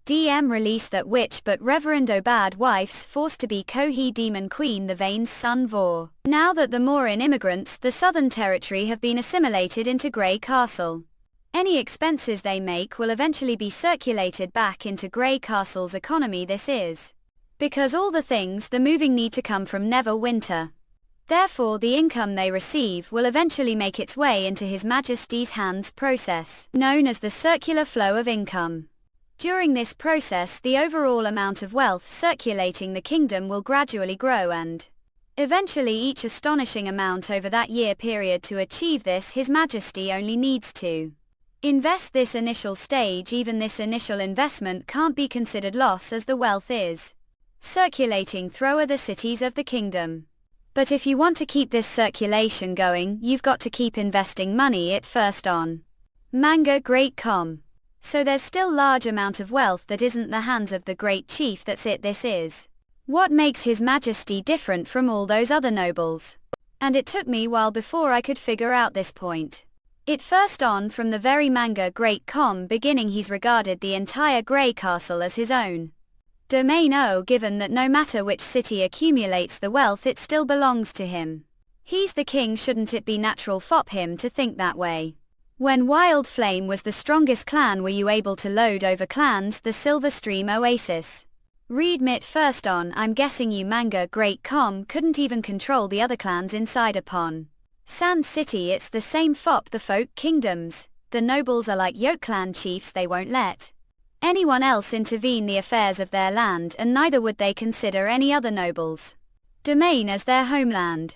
DM release that witch but Reverend Obad wife's forced to be Kohi demon queen the Vane's son Vor. Now that the Morin immigrants the southern territory have been assimilated into Grey Castle, any expenses they make will eventually be circulated back into Grey Castle's economy. This is because all the things the moving need to come from Neverwinter. Therefore the income they receive will eventually make its way into His Majesty's hands, process known as the circular flow of income. During this process the overall amount of wealth circulating the kingdom will gradually grow and eventually each astonishing amount over that year period. To achieve this His Majesty only needs to invest this initial stage. Even this initial investment can't be considered loss as the wealth is circulating through the cities of the kingdom. But if you want to keep this circulation going, you've got to keep investing money at first on Manga Great.com. So there's still large amount of wealth that isn't the hands of the great chief. That's it. This is what makes His Majesty different from all those other nobles. And it took me a while before I could figure out this point. It first on from the very Manga Great.com beginning he's regarded the entire Grey Castle as his own domain. Given that no matter which city accumulates the wealth it still belongs to him. He's the king, shouldn't it be natural for him to think that way? When Wild Flame was the strongest clan, were you able to load over clans the Silver Stream Oasis? Read Mit first on. I'm guessing you Manga Great.com couldn't even control the other clans inside upon Sand City. It's the same fop the folk kingdoms. The nobles are like Yoke clan chiefs, they won't let anyone else intervene the affairs of their land, and neither would they consider any other nobles' domain as their homeland.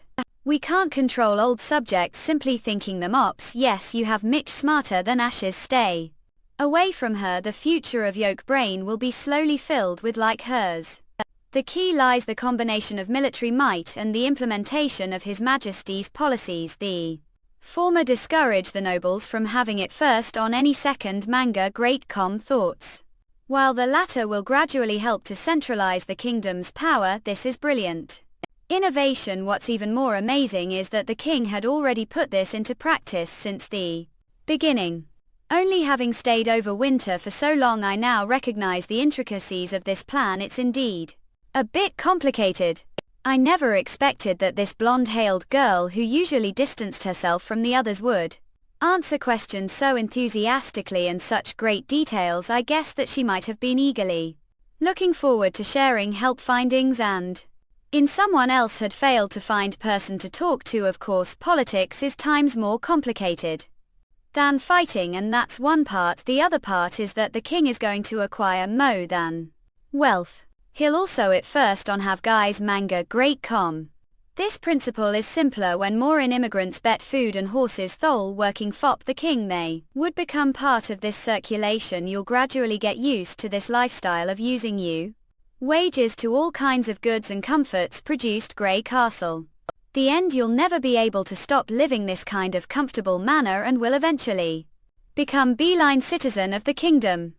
We can't control old subjects simply thinking them ops. Yes, you have Mitch smarter than Ashes. Stay away from her. The future of Yoke brain will be slowly filled with like hers. The key lies the combination of military might and the implementation of His Majesty's policies. The former discourage the nobles from having it first on any second manga great com thoughts, while the latter will gradually help to centralize the kingdom's power. This is brilliant innovation. What's even more amazing is that the king had already put this into practice since the beginning. Only having stayed over winter for so long, I now recognize the intricacies of this plan. It's indeed a bit complicated. I never expected that this blonde-haired girl, who usually distanced herself from the others, would answer questions so enthusiastically and such great details. I guess that she might have been eagerly looking forward to sharing help findings and in someone else had failed to find person to talk to. Of course, politics is times more complicated than fighting, and that's one part. The other part is that the king is going to acquire more than wealth. He'll also at first on have guys manga great com. This principle is simpler when more in immigrants bet food and horses thole working fop the king. They would become part of this circulation. You'll gradually get used to this lifestyle of using you wages to all kinds of goods and comforts produced. Grey Castle. The end. You'll never be able to stop living this kind of comfortable manner and will eventually become beeline citizen of the kingdom.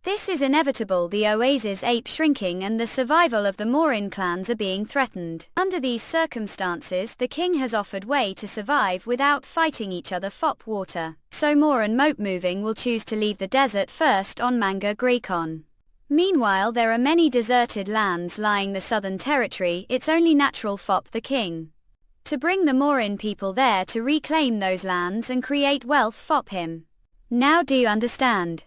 This is inevitable. The oasis ape shrinking and the survival of the Morin clans are being threatened. Under these circumstances, the king has offered way to survive without fighting each other. Fop water. So Moor and Moat moving will choose to leave the desert first on manga Greekon. Meanwhile, there are many deserted lands lying the southern territory. It's only natural fop the king to bring the Morin people there to reclaim those lands and create wealth. Fop him. Now do you understand?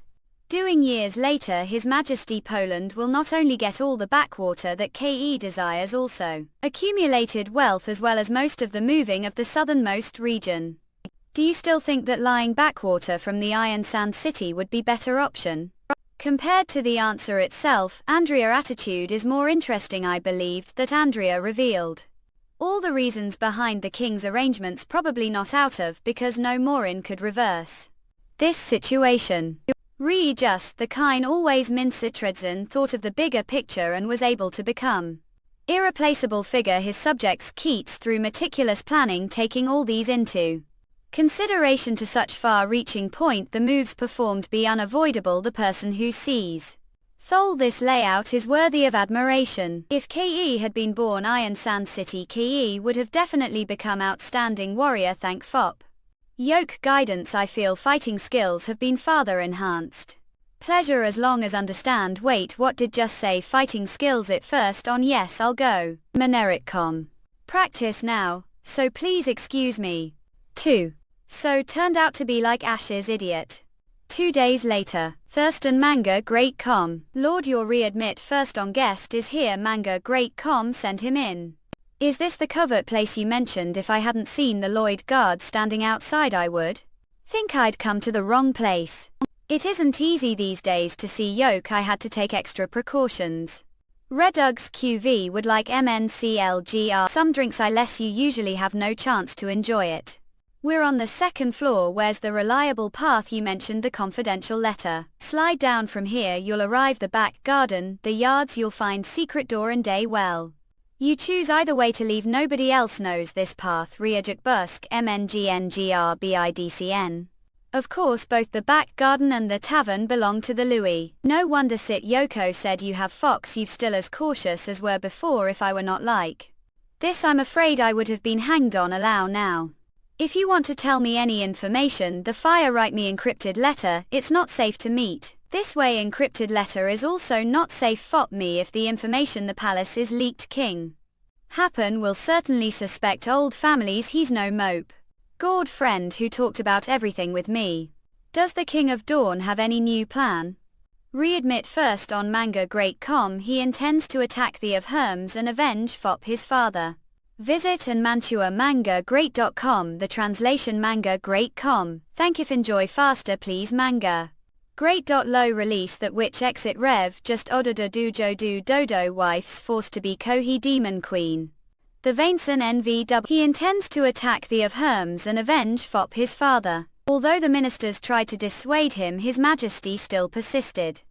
Doing years later, His Majesty Poland will not only get all the backwater that KE desires, also accumulated wealth as well as most of the moving of the southernmost region. Do you still think that lying backwater from the Iron Sand City would be better option? Compared to the answer itself, Andrea attitude is more interesting. I believed that Andrea revealed all the reasons behind the king's arrangements, probably not out of because no Morin could reverse this situation. Just the kind always Minsetredzen thought of the bigger picture and was able to become irreplaceable figure his subjects Keats through meticulous planning, taking all these into consideration to such far-reaching point. The moves performed be unavoidable. The person who sees Thole this layout is worthy of admiration. If KE had been born Iron Sand City, KE would have definitely become outstanding warrior. Thank Fop Yoke guidance, I feel fighting skills have been farther enhanced. Pleasure as long as understand. Wait, what did just say? Fighting skills at first on. Yes, I'll go. Manericom. Practice now, so please excuse me. 2. So turned out to be like Ash's idiot. 2 days later, Thurston manga great com. Lord, your readmit first on guest is here. Manga great com sent him in. Is this the covert place you mentioned? If I hadn't seen the Lloyd guards standing outside, I would think I'd come to the wrong place. It isn't easy these days to see Yoke. I had to take extra precautions. Redugs QV would like MNCLGR. Some drinks unless you usually have no chance to enjoy it. We're on the second floor. Where's the reliable path? You mentioned the confidential letter. Slide down from here. You'll arrive the back garden, the yards. You'll find secret door and day well. You choose either way to leave. Nobody else knows this path. Riajak Busk MNGNGRBIDCN. Of course both the back garden and the tavern belong to the Louis. No wonder Sit Yoko said you have fox. You've still as cautious as were before. If I were not like this, I'm afraid I would have been hanged on. Allow now. If you want to tell me any information, the fire write me encrypted letter. It's not safe to meet this way. Encrypted letter is also not safe. Fop me if the information the palace is leaked. King Happen will certainly suspect old families. He's no mope. Gord friend who talked about everything with me. Does the King of Dawn have any new plan? Readmit first on manga great com. He intends to attack the of Herms and avenge Fop his father. Visit and Mantua manga great.com. The translation manga great com. Thank if enjoy faster please manga great. Low release that witch exit rev just odada do jo do dodo wife's forced to be Kohi demon queen. The Vainson NVW. He intends to attack the of Herms and avenge Fop his father. Although the ministers tried to dissuade him, His Majesty still persisted.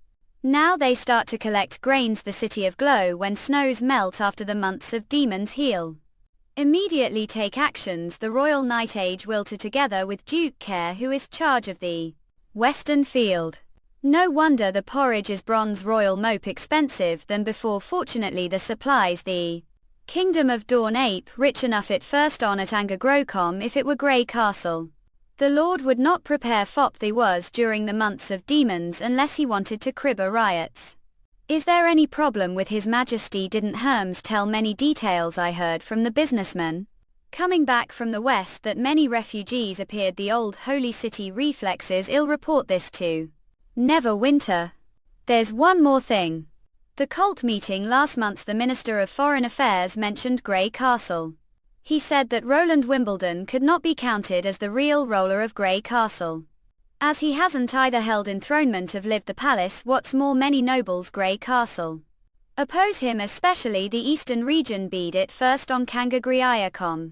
Now they start to collect grains the city of Glow when snows melt after the months of demons heal. Immediately take actions. The royal knight age wilted together with Duke Care, who is charge of the Western Field. No wonder the porridge is bronze royal mope expensive than before. Fortunately the supplies the Kingdom of Dawn ape rich enough it first on at Angergrocom if it were Grey Castle. The Lord would not prepare Fop they was during the months of demons unless he wanted to crib a riots. Is there any problem with His Majesty? Didn't Herms tell many details I heard from the businessman coming back from the west that many refugees appeared the old holy city reflexes ill report this too. Never winter. There's one more thing. The cult meeting last month the Minister of Foreign Affairs mentioned Grey Castle. He said that Roland Wimbledon could not be counted as the real ruler of Grey Castle, as he hasn't either held enthronement of lived the palace. What's more, many nobles Grey Castle oppose him, especially the eastern region beat it first on Kangagriayacom.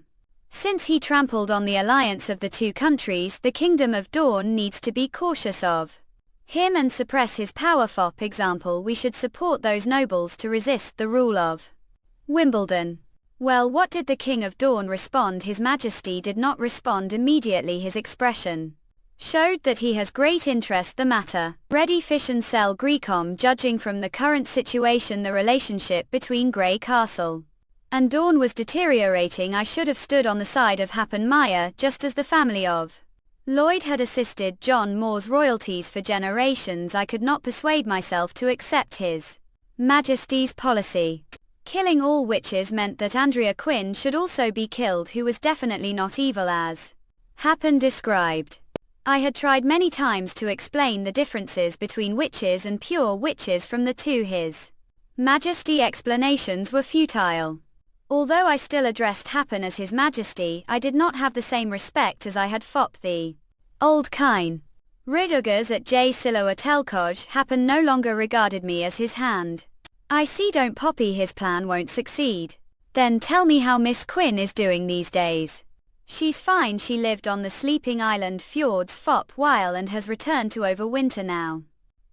Since he trampled on the alliance of the two countries, the Kingdom of Dawn needs to be cautious of him and suppress his power. Fop example, we should support those nobles to resist the rule of Wimbledon. Well, what did the King of Dawn respond? His Majesty did not respond immediately. His expression showed that he has great interest the matter. Ready fish and sell Grecom. Judging from the current situation, the relationship between Grey Castle and Dawn was deteriorating. I should have stood on the side of Happen Maya, just as the family of Lloyd had assisted John Moore's royalties for generations. I could not persuade myself to accept His Majesty's policy. Killing all witches meant that Andrea Quinn should also be killed, who was definitely not evil as Happen described. I had tried many times to explain the differences between witches and pure witches from the two. His Majesty explanations were futile. Although I still addressed Happen as His Majesty, I did not have the same respect as I had Fop the old kine. Ridugers at J. Siloa Telkoj. Happen no longer regarded me as his hand. I see. Don't Poppy, his plan won't succeed. Then tell me how Miss Quinn is doing these days. She's fine. She lived on the sleeping island fjords Fop while and has returned to overwinter now.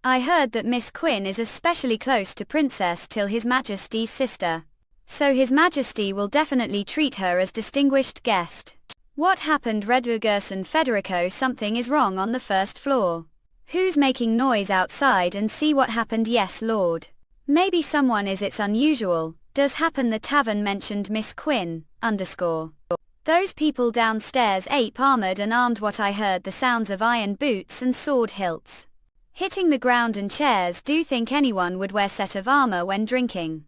I heard that Miss Quinn is especially close to Princess Till, His Majesty's sister. So His Majesty will definitely treat her as distinguished guest. What happened? Redugers and Federico, something is wrong on the first floor. Who's making noise outside? And see what happened? Yes, Lord. Maybe someone is. It's unusual. Does Happen the tavern mentioned Miss Quinn, _ Those people downstairs ape armored and armed. What I heard the sounds of iron boots and sword hilts hitting the ground and chairs. Do think anyone would wear set of armor when drinking?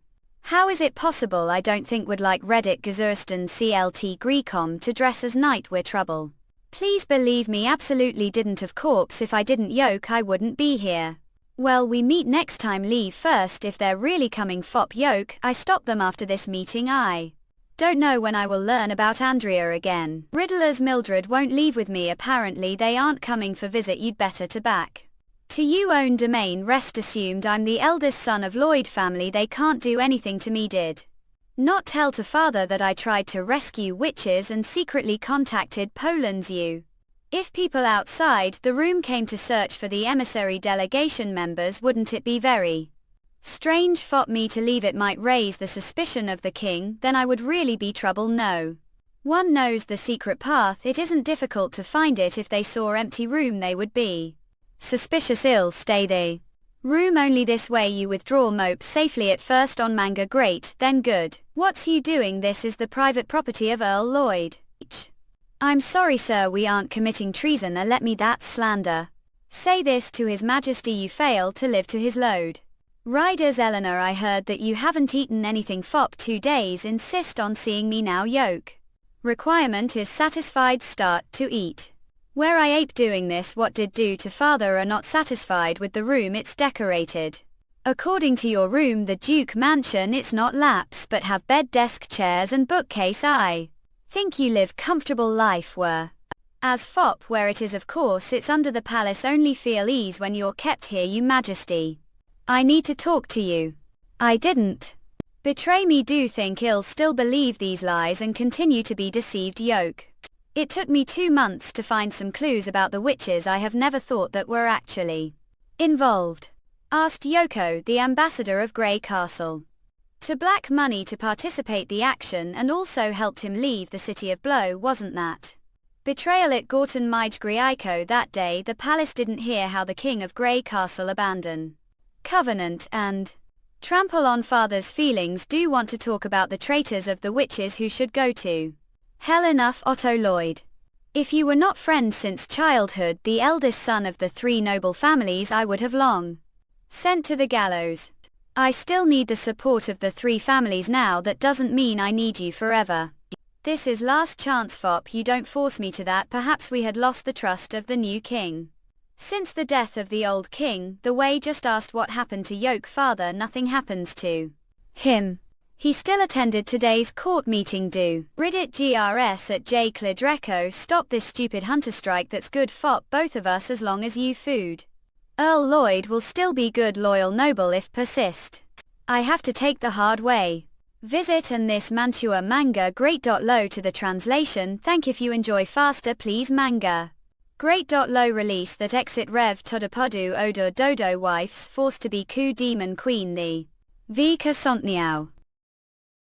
How is it possible? I don't think would like Reddit Gazursten CLT Grecom to dress as night. We're trouble. Please believe me, absolutely didn't. Of course, if I didn't yoke I wouldn't be here. Well, we meet next time. Leave first. If they're really coming Fop yoke, I stop them after this meeting. I don't know when I will learn about Andrea again. Riddlers Mildred won't leave with me. Apparently they aren't coming for visit. You'd better to back to you own domain. Rest assumed I'm the eldest son of Lloyd family. They can't do anything to me. Did not tell to father that I tried to rescue witches and secretly contacted Poland's you. If people outside the room came to search for the emissary delegation members, wouldn't it be very strange for me to leave? It might raise the suspicion of the king. Then I would really be trouble. No one knows the secret path. It isn't difficult to find it. If they saw empty room they would be suspicious. Ill stay the room only this way. You withdraw mope safely at first on manga. Great, then good. What's you doing? This is the private property of Earl Lloyd. I'm sorry sir, we aren't committing treason. Let me that slander. Say this to His Majesty. You fail to live to his load. Riders Eleanor, I heard that you haven't eaten anything Fop 2 days. Insist on seeing me now. Yoke requirement is satisfied. Start to eat. Where I ape doing this? What did do to father? Are not satisfied with the room it's decorated according to your room, the Duke Mansion. It's not laps but have bed, desk, chairs and bookcase. I think you live comfortable life where as Fop where it is. Of course it's under the palace. Only feel ease when you're kept here. You Majesty, I need to talk to you. I didn't Betray me, do think ill, still believe these lies and continue to be deceived. Yoke. It took me 2 months to find some clues about the witches I have never thought that were actually involved. Asked Yoko, the ambassador of Grey Castle, to black money to participate the action and also helped him leave the city of Blow. Wasn't that betrayal at Gorton Mij Griaiko that day? The palace didn't hear how the king of Grey Castle abandon covenant and trample on father's feelings. Do want to talk about the traitors of the witches who should go to hell. Enough. Otto Lloyd. If you were not friends since childhood, the eldest son of the 3 noble families, I would have long sent to the gallows. I still need the support of the 3 families now. That doesn't mean I need you forever. This is last chance, Fop. You don't force me to that. Perhaps we had lost the trust of the new king since the death of the old king. The Way just asked what happened to Yoke father. Nothing happens to him. He still attended today's court meeting. Do rid it. GRS at J. Cladreco. Stop this stupid hunter strike. That's good, Fop. Both of us, as long as you food. Earl Lloyd will still be good, loyal noble if persist. I have to take the hard way. Visit and this Mantua manga great. Low to the translation. Thank if you enjoy faster please manga. Great. Low release that exit Rev Todopodu Odo Dodo wifes forced to be coup demon queen the V. Kasantniao.